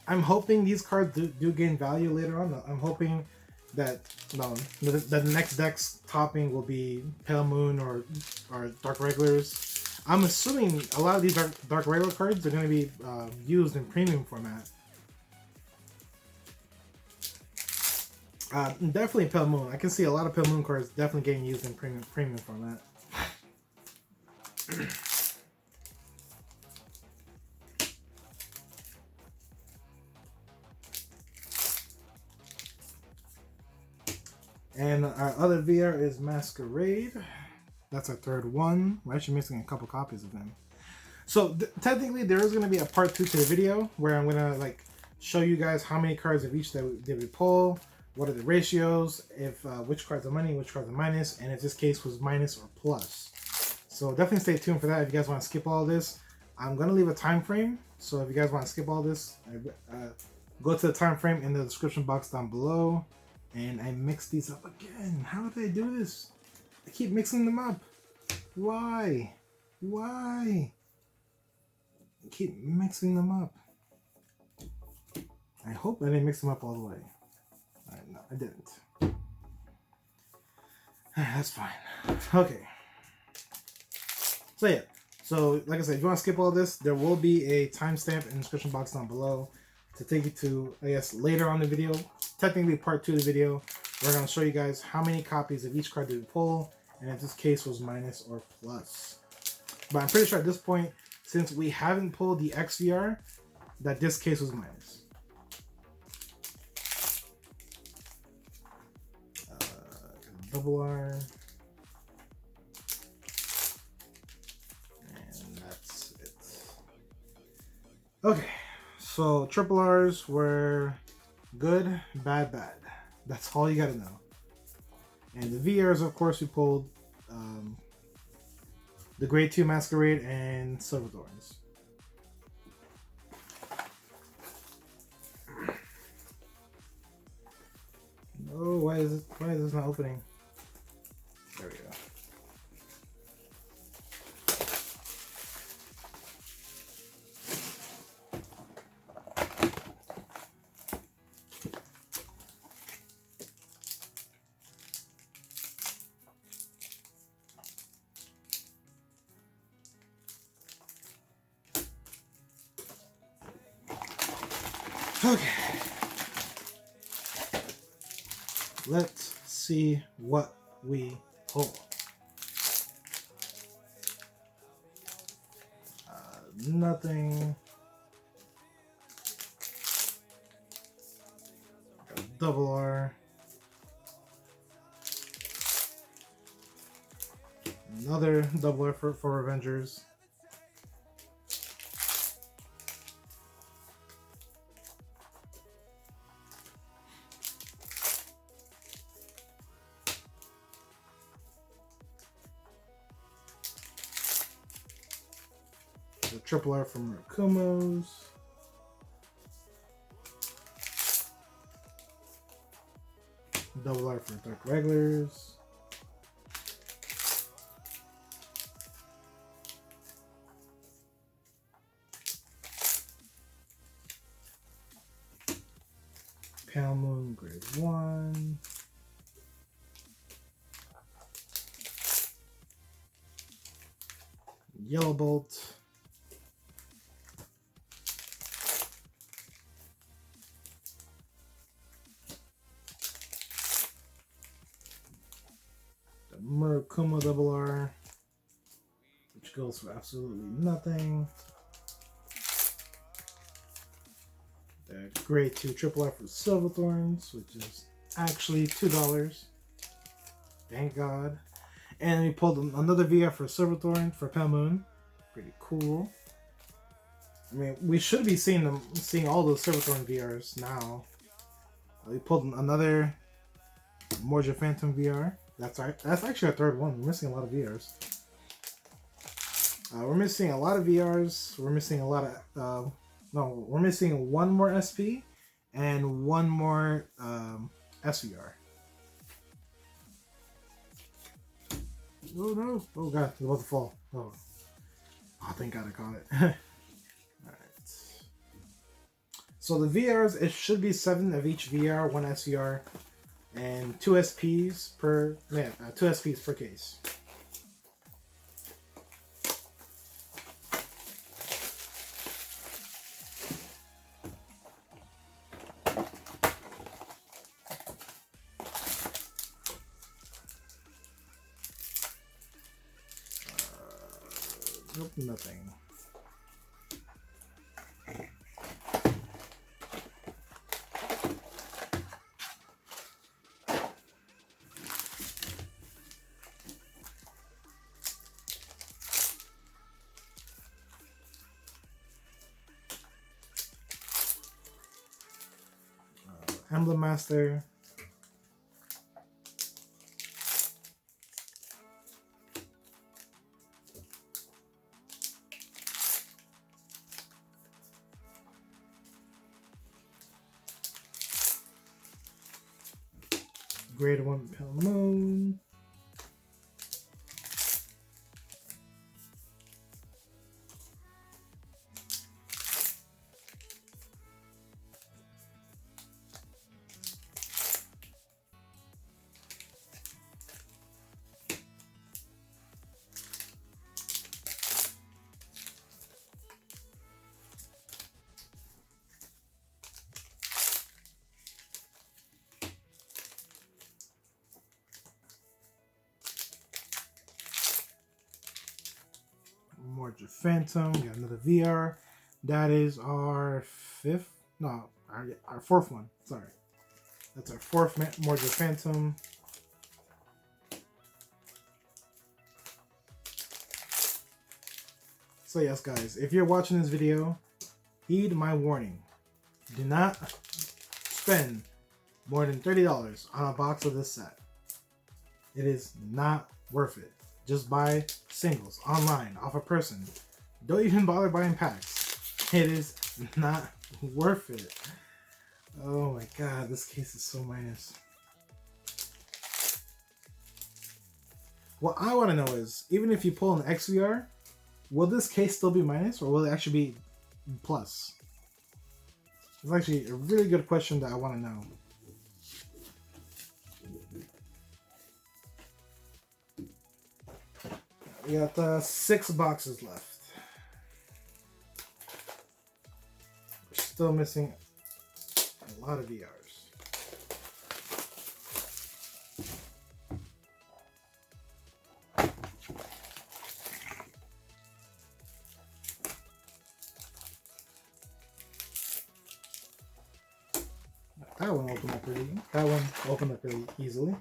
I'm hoping these cards do gain value later on. I'm hoping that the next deck's topping will be Palemoon or Dark Irregulars. I'm assuming a lot of these Dark Irregular cards are going to be used in premium format. Definitely Palemoon. I can see a lot of Palemoon cards definitely getting used in premium format. And our other VR is Masquerade. That's our 3rd one. We're actually missing a couple copies of them. So technically there is going to be a part 2 to the video where I'm going to like show you guys how many cards of each that we pull, what are the ratios, if which cards are money, which cards are minus, and if this case was minus or plus. So definitely stay tuned for that. If you guys want to skip all this, I'm going to leave a time frame. So if you guys want to skip all this, go to the time frame in the description box down below. And I mixed these up again. How did I do this? I keep mixing them up. Why? Why? I keep mixing them up. I hope I didn't mix them up all the way. No, I didn't. That's fine. Okay. So yeah. So like I said, if you want to skip all this, there will be a timestamp in the description box down below to take you to, I guess, later on the video. Technically part 2 of the video. We're going to show you guys how many copies of each card did we pull, and if this case was minus or plus. But I'm pretty sure at this point, since we haven't pulled the XVR, that this case was minus. Double R. And that's it. Okay, so triple R's were good, bad, bad. That's all you gotta know. And the VRs, of course, we pulled the Grade 2 Masquerade and Silver Thorns. Oh, why is this not opening? There we go. Okay. Let's see what we pull. Nothing. Got a double R. Another double R for Avengers. The triple R from Murakmo's. Double R for Dark Irregulars. Palemoon grade 1. Yellow Bolt. The Murakmo double R, which goes for absolutely nothing. The grade 2 triple R for Silverthorns, which is actually $2. Thank God. And we pulled another VR for Silverthorn for Palemoon. Pretty cool. I mean, we should be seeing all those Silverthorn VRs now. We pulled another Morja Phantom VR. That's actually our third one. We're missing a lot of VRs. We're missing a lot of VRs. We're missing a lot of no, we're missing one more SP and one more SVR. Oh no! Oh god, it's about to fall. Oh, thank God I caught it. Alright. So the VRs, it should be 7 of each VR, 1 SVR, and 2 SPs per 2 SPs per case. Nope, nothing. Emblem Master. Grade 1 Palemoon. Morja Phantom, got another VR. That is our our fourth one. Sorry, that's our fourth Morja Phantom. So yes, guys, if you're watching this video, heed my warning. Do not spend more than $30 on a box of this set. It is not worth it. Just buy singles online off a person. Don't even bother buying packs. It is not worth it. Oh my god, this case is so minus. What I want to know is, even if you pull an XVR, will this case still be minus or will it actually be plus? It's actually a really good question that I want to know. We got 6 boxes left. We're still missing a lot of VRs. That one opened up pretty. That one opened up really easily.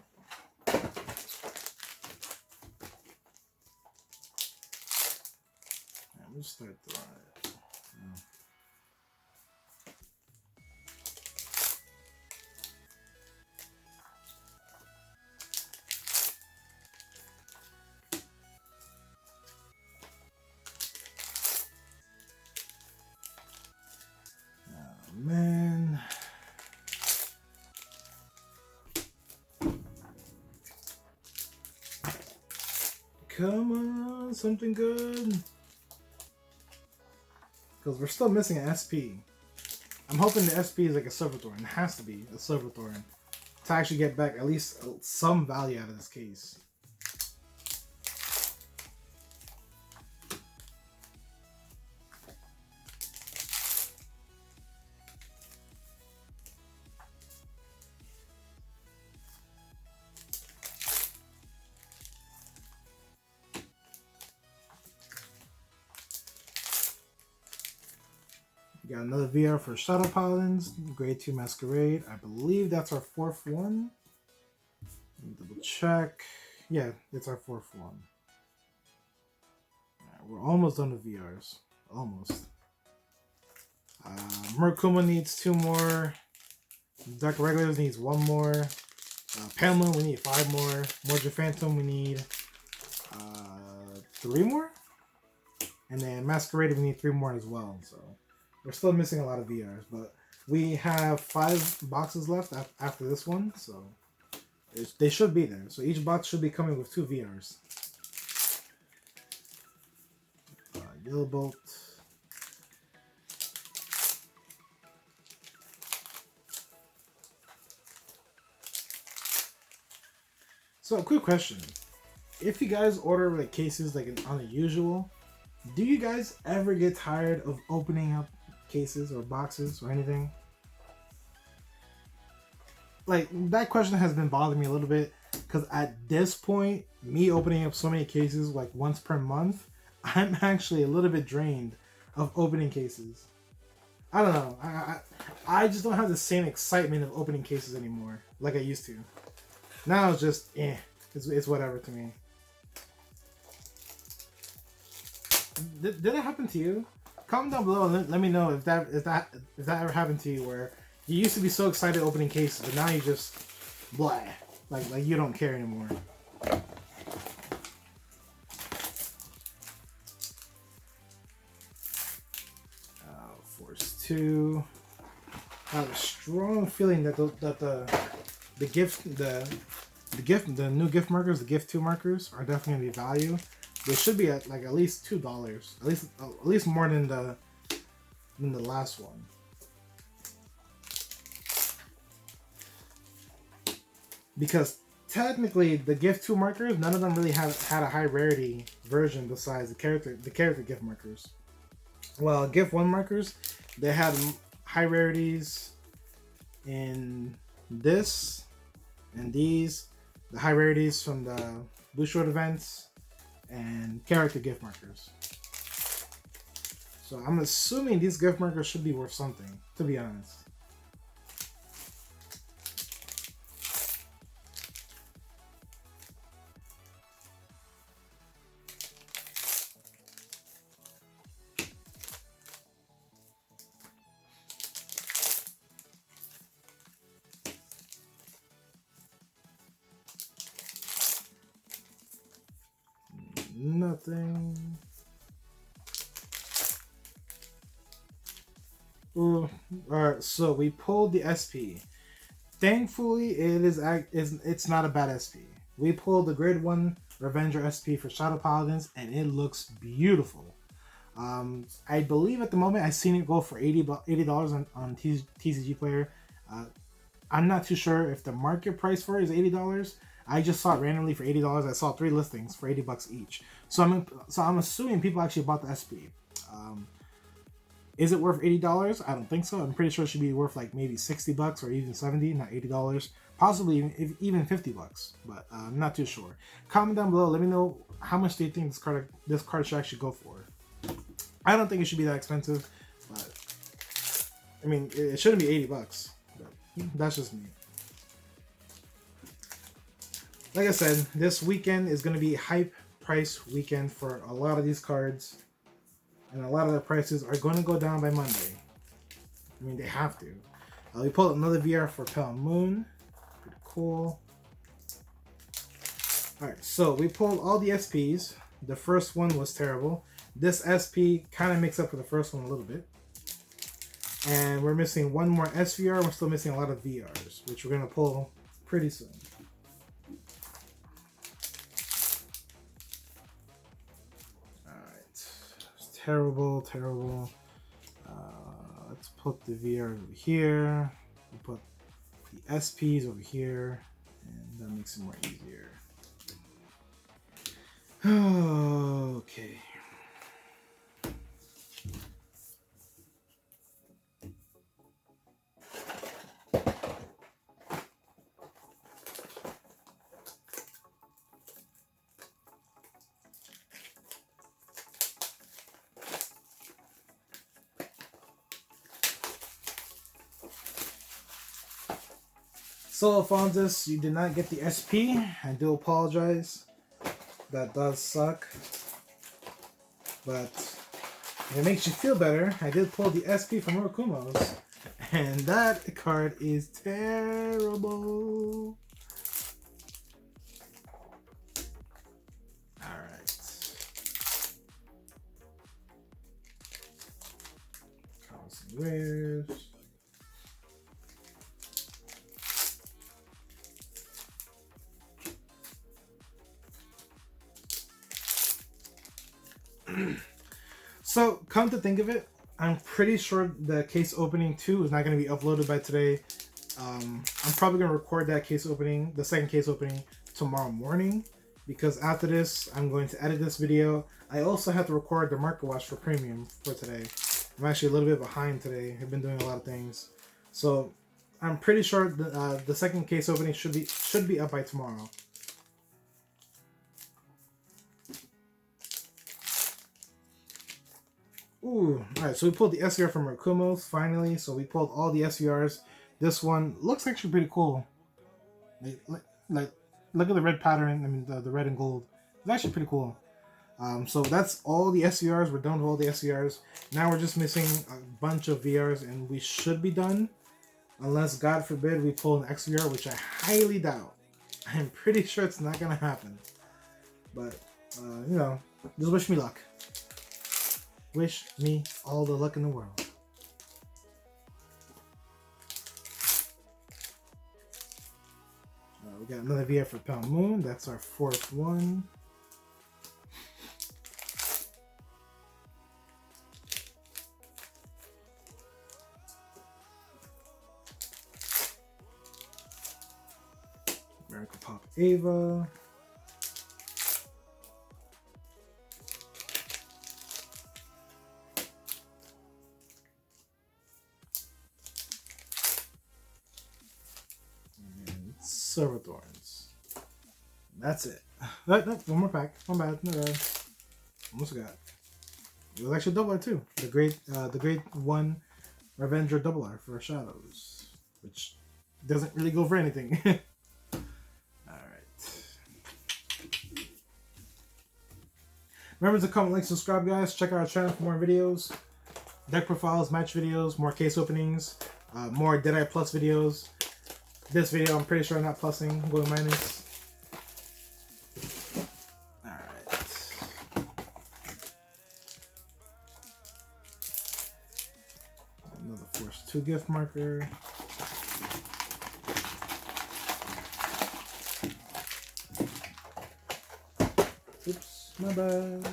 Let's start throwing it. Oh man. Come on, something good. Because we're still missing an SP. I'm hoping the SP is like a Silverthorn. It has to be a Silverthorn to actually get back at least some value out of this case. Got another VR for Shadow Paladins, Grade 2 Masquerade. I believe that's our 4th one. Let me double check. Yeah, it's our 4th one. Right, we're almost done with VRs. Almost. Murakmo needs 2 more. Dark Irregulars needs 1 more. Palemoon, we need 5 more. Mortar Phantom, we need 3 more. And then Masquerade, we need 3 more as well. So we're still missing a lot of VRs, but we have 5 boxes left after this one, so they should be there. So each box should be coming with 2 VRs. Yellow Bolt. So a quick question. If you guys order like cases like on the usual, do you guys ever get tired of opening up cases or boxes or anything? Like, that question has been bothering me a little bit, because at this point, me opening up so many cases like once per month, I'm actually a little bit drained of opening cases. I don't know. I just don't have the same excitement of opening cases anymore like I used to. Now it's just it's whatever to me. Did that happen to you? Comment down below and let me know if that ever happened to you, where you used to be so excited opening cases, but now you just blah, like you don't care anymore. Force 2. I have a strong feeling that the new gift markers, the gift 2 markers, are definitely going to be value. They should be at like at least $2, at least more than the last one. Because technically, the gift 2 markers, none of them really had a high rarity version besides the character gift markers. Well, gift 1 markers, they had high rarities in this and these, the high rarities from the Blue Short events, and character gift markers. So I'm assuming these gift markers should be worth something, to be honest. Nothing. Ooh. Alright, so we pulled the SP. Thankfully, it's not a bad SP. We pulled the Grade 1 Revenger SP for Shadow Paladins, and it looks beautiful. I believe at the moment I've seen it go for $80 on TCG Player. I'm not too sure if the market price for it is $80. I just saw it randomly for $80. I saw 3 listings for $80 each. So I'm assuming people actually bought the SP. Is it worth $80? I don't think so. I'm pretty sure it should be worth like maybe $60 or even $70, not $80. Possibly even $50, but I'm not too sure. Comment down below. Let me know how much do you think this card should actually go for. I don't think it should be that expensive, but I mean it shouldn't be $80. But that's just me. Like I said, this weekend is going to be hype price weekend for a lot of these cards. And a lot of the prices are going to go down by Monday. I mean, they have to. We pulled another VR for Palemoon. Pretty cool. Alright, so we pulled all the SPs. The first one was terrible. This SP kind of makes up for the first one a little bit. And we're missing one more SVR. We're still missing a lot of VRs, which we're going to pull pretty soon. terrible, terrible. Let's put the VR over here. We'll put the SPs over here, and that makes it more easier. Okay. So Alphonsus, you did not get the SP. I do apologize. That does suck. But if it makes you feel better, I did pull the SP from Murakmo's. And that card is terrible. Alright. Comes and wears. So, come to think of it, I'm pretty sure the case opening 2 is not going to be uploaded by today. I'm probably going to record that case opening, the second case opening, tomorrow morning. Because after this, I'm going to edit this video. I also have to record the market watch for premium for today. I'm actually a little bit behind today. I've been doing a lot of things. So, I'm pretty sure the second case opening should be up by tomorrow. Ooh, alright, so we pulled the SVR from Murakmo's finally. So we pulled all the SVRs. This one looks actually pretty cool. Like look at the red pattern, I mean the red and gold. It's actually pretty cool. So that's all the SVRs. We're done with all the SVRs. Now we're just missing a bunch of VRs and we should be done. Unless, God forbid, we pull an XVR, which I highly doubt. I'm pretty sure it's not going to happen. But, you know, just wish me luck. Wish me all the luck in the world. We got another VR for Palemoon. That's our 4th one. America Pop Ava. Silver Thorns. That's it. No, one more pack. One bad. No bad. Almost got. It was actually double R too. The great one Revenger double R for Shadows, which doesn't really go for anything. Alright. Remember to comment, like, subscribe, guys. Check out our channel for more videos. Deck profiles, match videos, more case openings, more Deadeye Plus videos. This video, I'm pretty sure I'm not plussing, I'm going minus. Alright. Another Force 2 gift marker. Oops, my bad.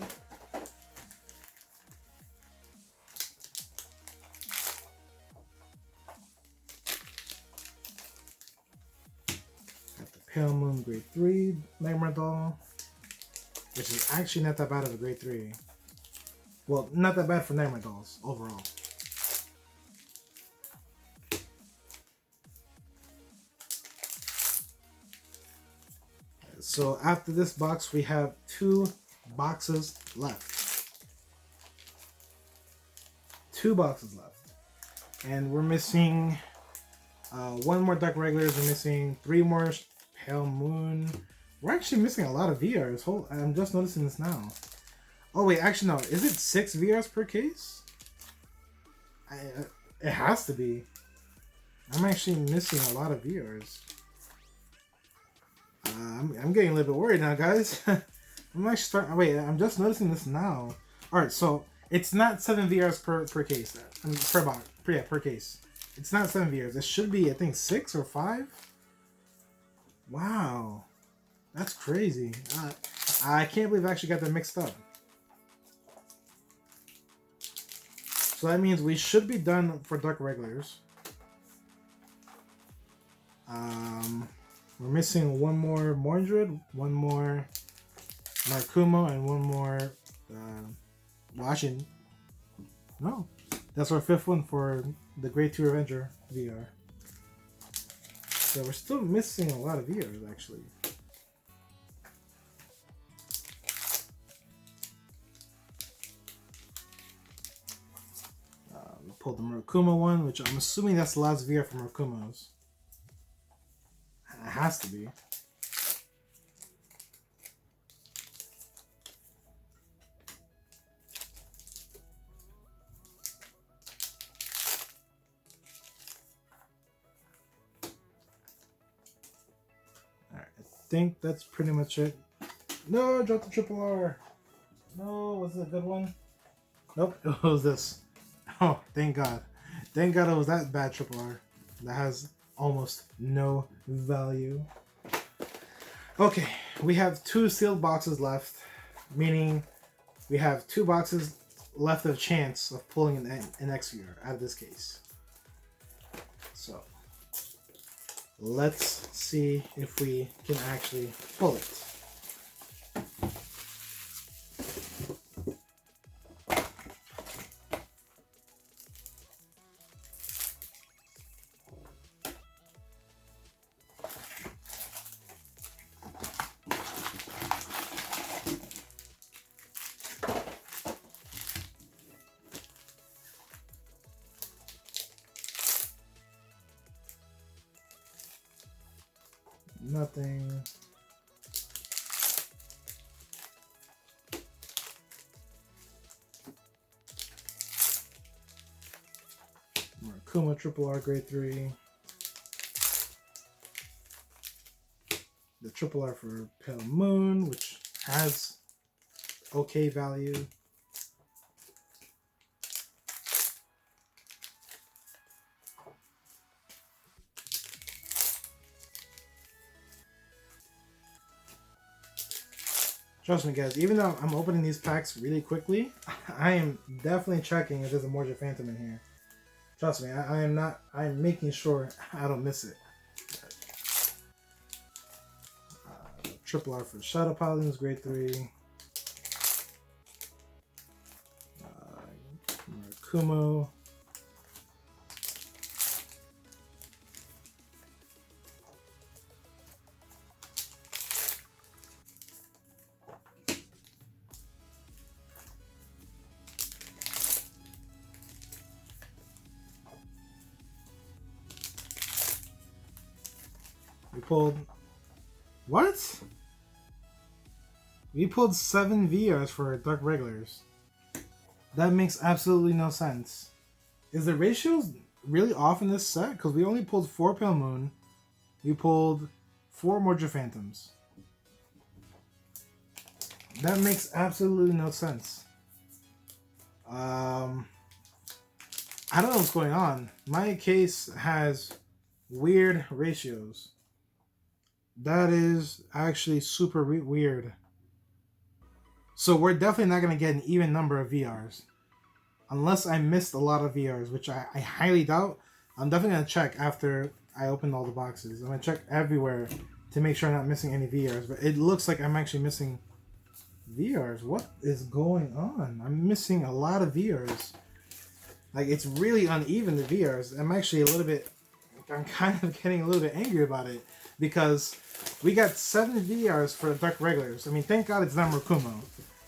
Palemoon Grade 3 Nightmare Doll, which is actually not that bad of a Grade 3. Well, not that bad for Nightmare Dolls overall. So after this box, we have 2 boxes left. 2 boxes left. And we're missing 1 more Dark Irregulars, we're missing 3 more Palemoon. We're actually missing a lot of VRs. I'm just noticing this now. Oh wait, actually no. Is it 6 VRs per case? It has to be. I'm actually missing a lot of VRs. I'm getting a little bit worried now, guys. I'm actually starting. Wait, I'm just noticing this now. All right, so it's not 7 VRs per case. I mean, per box. Per case. It's not 7 VRs. It should be, I think, 6 or 5. Wow, that's crazy. I can't believe I actually got that mixed up. So that means we should be done for Dark Irregulars. We're missing one more Mordred, one more Murakmo, and one more Washington. No, that's our 5th one for the Grade 2 Avenger VR. So we're still missing a lot of VRs actually. We pulled the Murakmo one, which I'm assuming that's the last VR for Murakmo's. It has to be. Alright, I think that's pretty much it. No, I dropped the triple R. No, was it a good one? Nope, it was this. Oh, thank God. Thank God it was that bad triple R. That has almost no value. Okay, we have 2 sealed boxes left, meaning we have 2 boxes left of chance of pulling an XVR out of this case. So let's see if we can actually pull it. Nothing. Murakmo triple R grade 3. The triple R for Palemoon, which has okay value. Trust me guys, even though I'm opening these packs really quickly, I am definitely checking if there's a Mordred Phantom in here. Trust me, I'm making sure I don't miss it. Triple R for Shadow Paladins, grade 3. Murakmo. We pulled... What? We pulled 7 VRs for Dark Irregulars. That makes absolutely no sense. Is the ratios really off in this set? Because we only pulled 4 Palemoon. We pulled 4 Mordred Phantoms. That makes absolutely no sense. I don't know what's going on. My case has weird ratios. That is actually super weird. So we're definitely not going to get an even number of VRs. Unless I missed a lot of VRs, which I highly doubt. I'm definitely going to check after I open all the boxes. I'm going to check everywhere to make sure I'm not missing any VRs. But it looks like I'm actually missing VRs. What is going on? I'm missing a lot of VRs. Like, it's really uneven, the VRs. I'm kind of getting a little bit angry about it. Because we got 7 VRs for Dark Irregulars. I mean, thank God it's not Murakmo.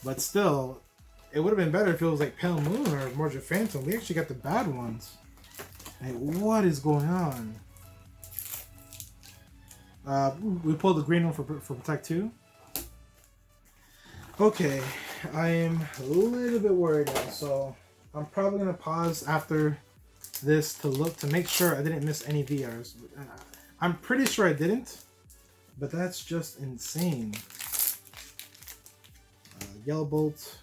But still, it would have been better if it was like Palemoon or Mordred Phantom. We actually got the bad ones. Like, what is going on? We pulled the green one for Protect 2. Okay, I am a little bit worried now, so I'm probably going to pause after this to make sure I didn't miss any VRs. I'm pretty sure I didn't, but that's just insane. Yellow Bolt.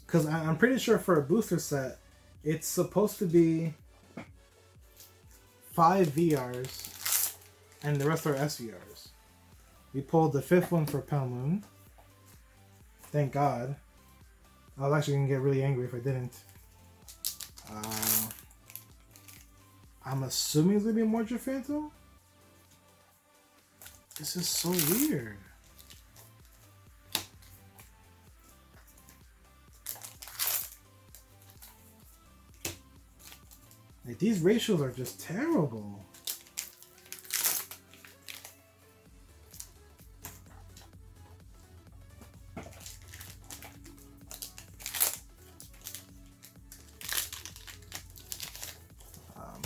Because I'm pretty sure for a booster set, it's supposed to be 5 VRs, and the rest are SVRs. We pulled the 5th one for Palemoon. Thank God. I was actually gonna get really angry if I didn't. I'm assuming it's gonna be a Mordred Phantom. This is so weird. Like, these ratios are just terrible.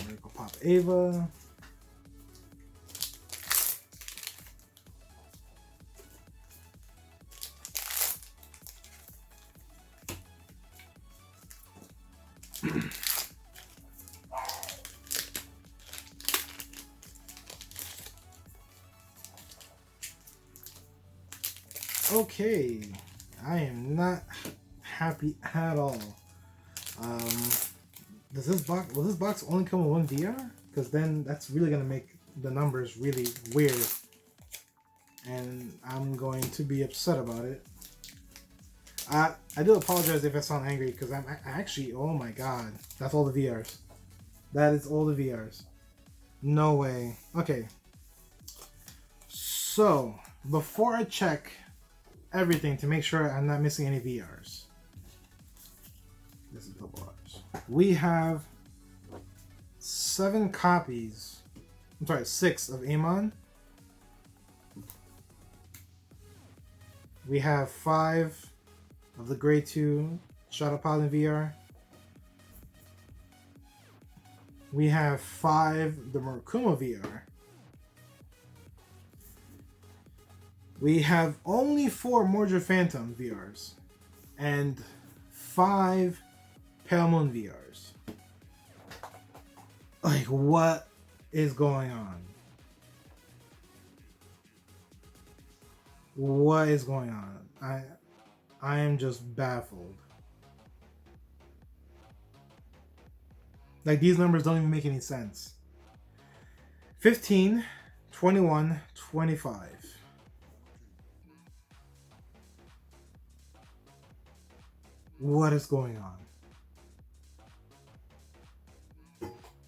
Miracle Pop Ava. Okay, I am not happy at all. Does this box, will this box only come with one VR? Because then that's really gonna make the numbers really weird, and I'm going to be upset about it. I do apologize if I sound angry, because I'm actually, oh my god, that's all the VRs. That is all the VRs. No way. Okay. So before I check everything to make sure I'm not missing any VRs. This is double R's. We have 7 copies. I'm sorry, 6 of Amon. We have 5 of the Grade 2 Shadow Paladin VR. We have 5 the Murakmo VR. We have only 4 Mordred Phantom VRs and 5 Palemoon VRs. Like, what is going on? What is going on? I am just baffled. Like, these numbers don't even make any sense. 15, 21, 25. What is going on?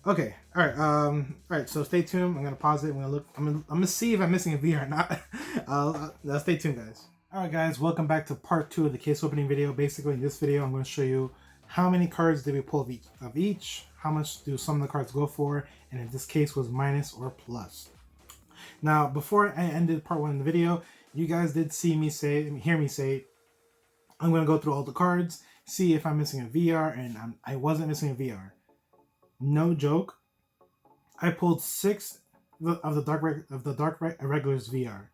Okay, all right, so stay tuned. I'm gonna pause it. I'm gonna see if I'm missing a VR or not. Stay tuned, guys. All right, guys, welcome back to part 2 of the case opening video. Basically, in this video, I'm going to show you how many cards did we pull of each, how much do some of the cards go for, and in this case was minus or plus. Now, before I ended part 1 of the video, you guys did hear me say, I'm going to go through all the cards, see if I'm missing a VR, and I wasn't missing a VR. No joke. I pulled 6 of the Dark Irregulars VR,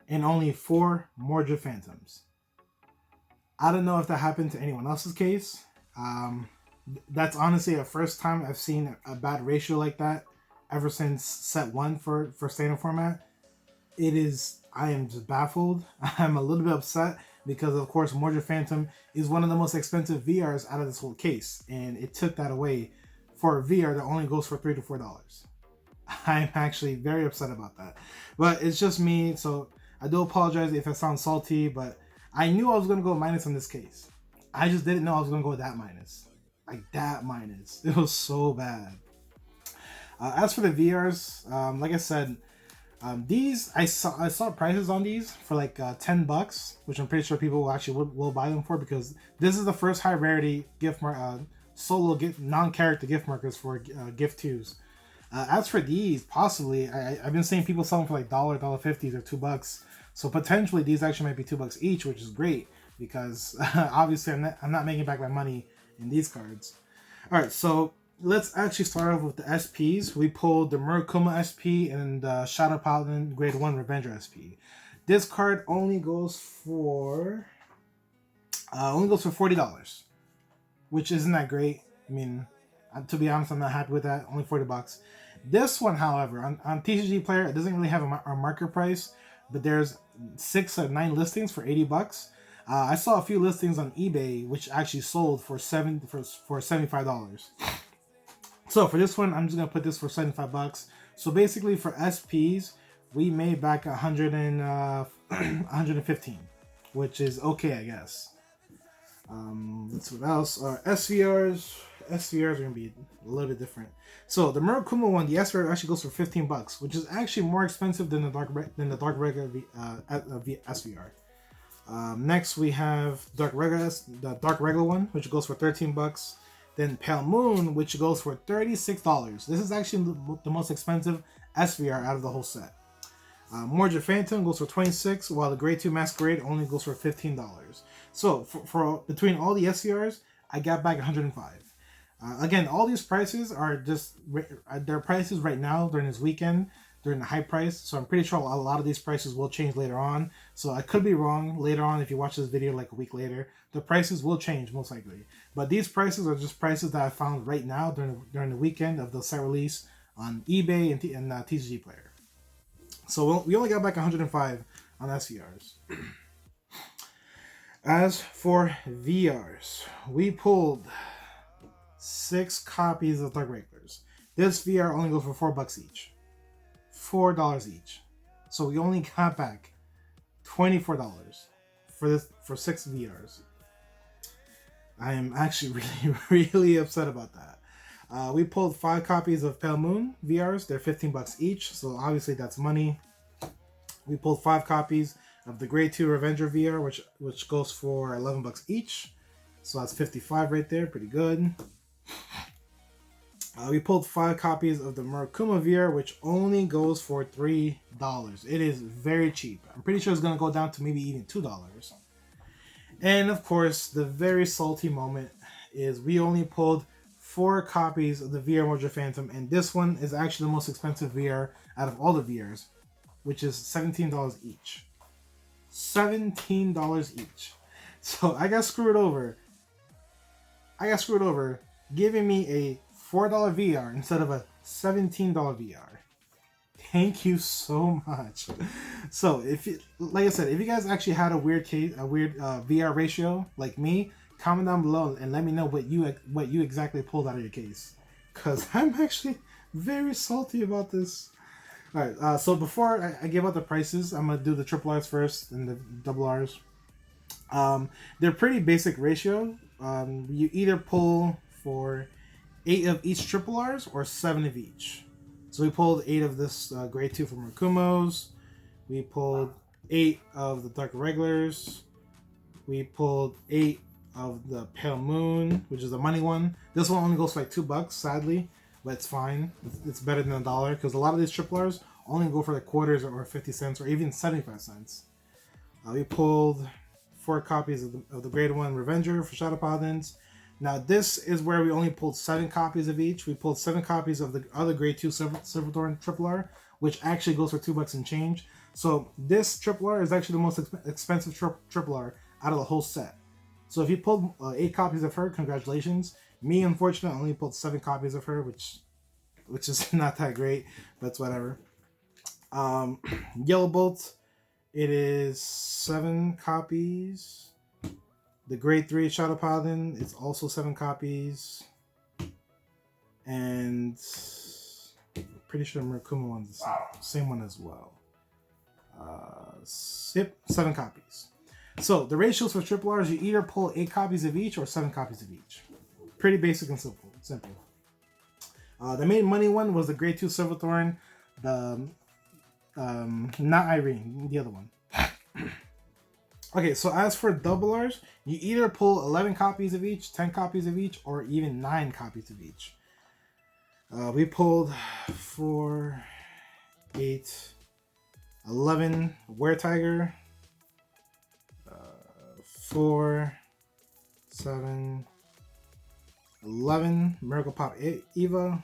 and only 4 Mordred Phantoms. I don't know if that happened to anyone else's case. That's honestly the first time I've seen a bad ratio like that ever since set 1 for standard format. I am just baffled. I'm a little bit upset because, of course, Mordred Phantom is one of the most expensive VRs out of this whole case, and it took that away for a VR that only goes for $3 to $4. I'm actually very upset about that, but it's just me, so I do apologize if I sound salty, but I knew I was going to go minus in this case. I just didn't know I was going to go that minus. Like, that minus. It was so bad. As for the VRs, like I said, these, I saw prices on these for like $10, which I'm pretty sure people will buy them for, because this is the first high rarity gift solo gift non-character gift markers for gift 2s. As for these, possibly I've been seeing people selling for like $1.50 or $2. So potentially these actually might be $2 each, which is great because obviously I'm not making back my money in these cards. All right, so let's actually start off with the SPs. We pulled the Murakmo SP and the Shadow Paladin Grade 1 Revenger SP. This card only goes for $40, which isn't that great. I mean, to be honest, I'm not happy with that. Only $40. This one, however, on TCG Player, it doesn't really have a market price, but there's 6 or 9 listings for $80. I saw a few listings on eBay which actually sold for $75. So for this one, I'm just gonna put this for $75. So basically, for SPs, we made back 115. which is okay, I guess. Let's see what else. SVRs. SVRs are gonna be a little bit different. So the Murakmo one, the SVR actually goes for $15, which is actually more expensive than the dark regular SVR. Next we have the dark regular one, which goes for $13. Then Palemoon, which goes for $36. This is actually the most expensive SVR out of the whole set. Morja Phantom goes for $26, while the Grade 2 Masquerade only goes for $15. So for between all the SVRs, I got back $105. Again, all these prices are just their prices right now during this weekend, during the high price. So I'm pretty sure a lot of these prices will change later on. So I could be wrong later on if you watch this video like a week later. The prices will change most likely. But these prices are just prices that I found right now during the weekend of the set release on eBay and TCG Player. So we only got back 105 on SVRs. As for VRs, we pulled 6 copies of Dark Irregulars. This VR only goes for $4 each. $4 each. So we only got back $24 for 6 VRs. I am actually really upset about that. We pulled 5 copies of Palemoon VRs. They're $15 each, so obviously that's money. We pulled 5 copies of the Grade 2 Revenger VR, which goes for $11 each. So that's 55 right there, pretty good. We pulled 5 copies of the Murakmo VR, which only goes for $3. It is very cheap. I'm pretty sure it's going to go down to maybe even $2. And of course, the very salty moment is we only pulled 4 copies of the VR Morja Phantom, and this one is actually the most expensive VR out of all the VRs, which is $17 each. $17 each. So I got screwed over. Giving me a $4 VR instead of a $17 VR. Thank you so much. So like I said, if you guys actually had a weird VR ratio like me, comment down below and let me know what you exactly pulled out of your case, because I'm actually very salty about this. All right, so before I give out the prices, I'm gonna do the triple R's first and the double R's. They're pretty basic ratio. You either pull for 8 of each triple R's or 7 of each. So we pulled 8 of this Grade 2 from Murakmo's. We pulled 8 of the Dark Irregulars. We pulled 8 of the Palemoon, which is the money one. This one only goes for like $2, sadly, but it's fine. It's better than $1 because a lot of these triple R's only go for like quarters or 50 cents or even 75 cents. We pulled 4 copies of the Grade 1 Revenger for Shadow Paladins. Now this is where we only pulled 7 copies of each. We pulled 7 copies of the other Grade 2 Silverthorn Triple R, which actually goes for $2 and change. So this Triple R is actually the most expensive Triple R out of the whole set. So if you pulled 8 copies of her, congratulations. Me, unfortunately, only pulled 7 copies of her, which is not that great, but it's whatever. Yellow Bolt, it is 7 copies. The Grade 3 Shadow Paladin is also 7 copies. And I'm pretty sure Murakmo one's the same one as well. Yep, 7 copies. So the ratios for triple R's, you either pull 8 copies of each or 7 copies of each. Pretty basic and simple. The main money one was the Grade 2 Silverthorn. The not Irene, the other one. Okay, so as for double R's, you either pull 11 copies of each, 10 copies of each, or even 9 copies of each. We pulled 4, 8, 11 Were Tiger, 4, 7, 11 Miracle Pop Eva.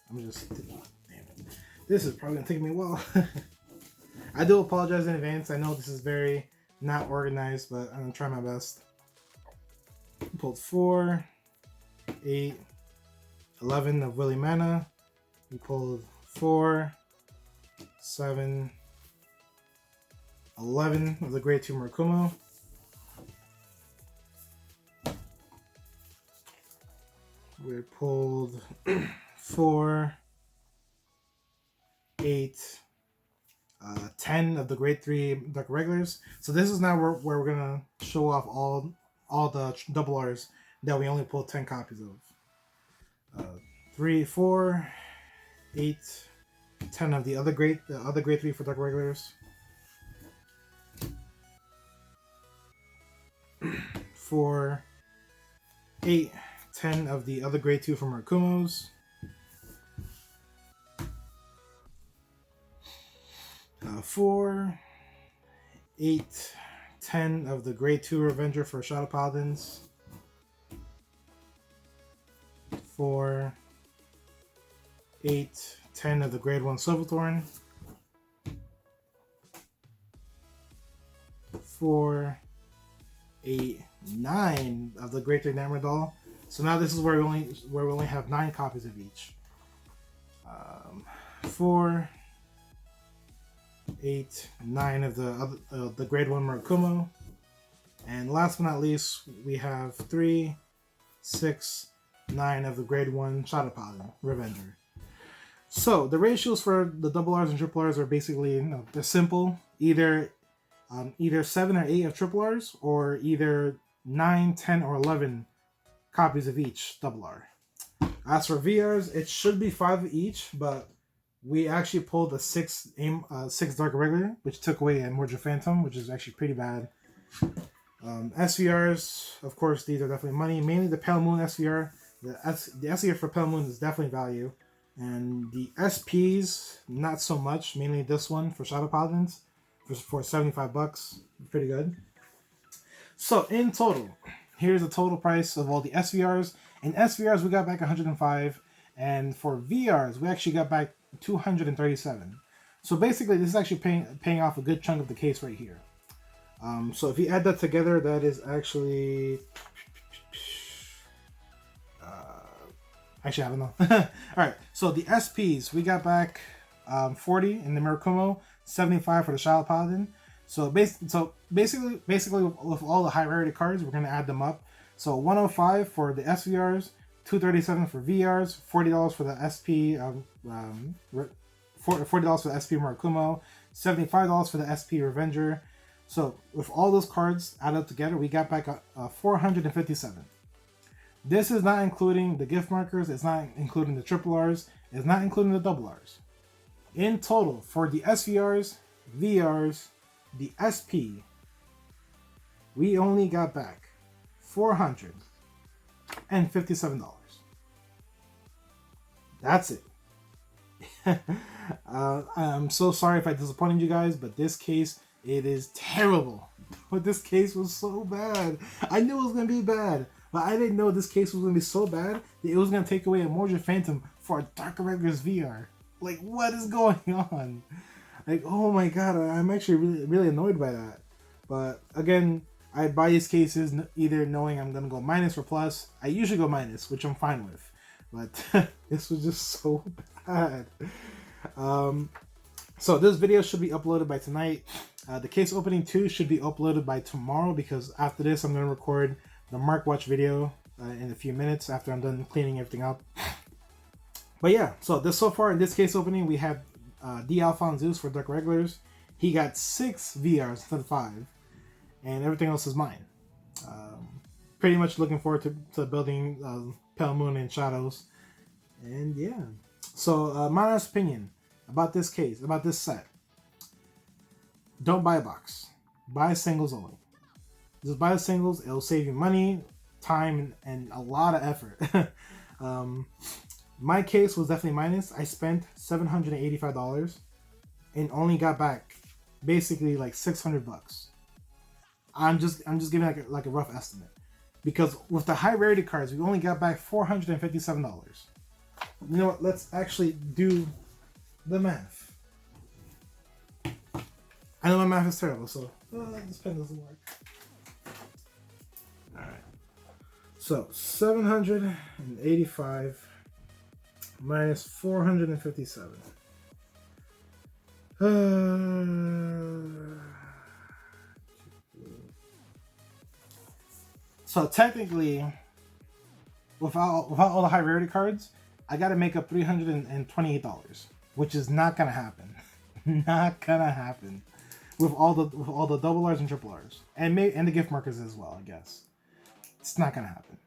Damn it. This is probably gonna take me a while. I do apologize in advance. I know this is very not organized, but I'm gonna try my best. We pulled 4, 8, 11 of Willy Mana. We pulled 4, 7, 11 of the Grade 2 Murakmo. We pulled 4, 8, 10 of the grade 3 Dark Irregulars. So this is now where we're gonna show off all the double R's that we only pulled 10 copies of. 3, 4, 8, 10 of the other grade 3 for Dark Irregulars. 4, 8, 10 of the other grade 2 for Murakmos. 4, 8, 10 of the grade 2 Revenger for Shadow Paladins. 4, 8, 10 of the grade 1 Silverthorn. 4, 8, 9 of the grade 3 Nightmare Doll. So now this is where we only have 9 copies of each. 4, 8, 9 of the grade 1 Murakmo. And last but not least, we have 3, 6, 9 of the grade 1 Shadow Paladin Revenger. So the ratios for the double R's and triple R's are basically, they're simple. Either 7 or 8 of triple R's, or either 9, 10, or 11 copies of each double R. As for VRs, it should be 5 of each, but we actually pulled a 6 Dark Irregular, which took away a Morja Phantom, which is actually pretty bad. SVRs, of course, these are definitely money. Mainly the Palemoon SVR. The SVR for Palemoon is definitely value. And the SPs, not so much. Mainly this one for Shadow Paladins for $75. Pretty good. So, in total, here's the total price of all the SVRs. In SVRs, we got back 105. And for VRs, we actually got back 237. So basically, this is actually paying off a good chunk of the case right here. So if you add that together, that is actually actually I don't know. All right, so the SPs, we got back 40 in the Murakmo, 75 for the Shadow Paladin. So basically with all the high rarity cards, we're gonna add them up. So 105 for the SVRs, 237 for VRs, $40 for the SP, $40 for the SP Murakmo, $75 for the SP Revenger. So with all those cards added up together, we got back 457. This is not including the gift markers. It's not including the triple R's. It's not including the double R's. In total, for the SVRs, VRs, the SP, we only got back $457. That's it. I'm so sorry if I disappointed you guys, but this case, it is terrible. But this case was so bad. I knew it was going to be bad, but I didn't know this case was going to be so bad that it was going to take away a Morja Phantom for a Dark Irregulars VR. Like, what is going on? Like, oh my god, I'm actually really annoyed by that. But again, I buy these cases either knowing I'm going to go minus or plus. I usually go minus, which I'm fine with. But this was just so bad. So this video should be uploaded by tonight. The case opening 2 should be uploaded by tomorrow, because after this I'm going to record the Mark Watch video in a few minutes after I'm done cleaning everything up. But yeah, so far in this case opening, we have the AlphonZeus for Dark Irregulars. He got 6 VRs instead of 5, and everything else is mine. Pretty much looking forward to building Palemoon and Shadows. And yeah, so my honest opinion about this case, about this set: don't buy a box. Buy singles only. Just buy the singles. It'll save you money, time, and a lot of effort. My case was definitely minus. I spent $785 and only got back basically like $600. I'm just giving like a rough estimate, because with the high rarity cards, we only got back $457. You know what? Let's actually do the math. I know my math is terrible, so this pen doesn't work. Alright. So 785 minus 457. So technically, without all the high rarity cards, I gotta make up $328, which is not gonna happen. Not gonna happen. With all the double R's and triple R's. And the gift markers as well, I guess. It's not gonna happen.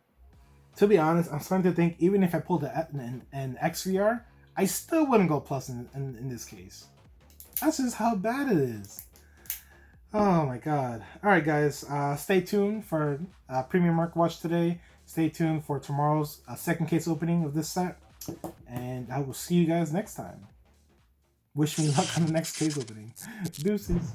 To be honest, I'm starting to think even if I pulled an XVR, I still wouldn't go plus in this case. That's just how bad it is. Oh my god. Alright guys, stay tuned for Premium Mark Watch today. Stay tuned for tomorrow's second case opening of this set. And I will see you guys next time. Wish me luck on the next case opening. Deuces.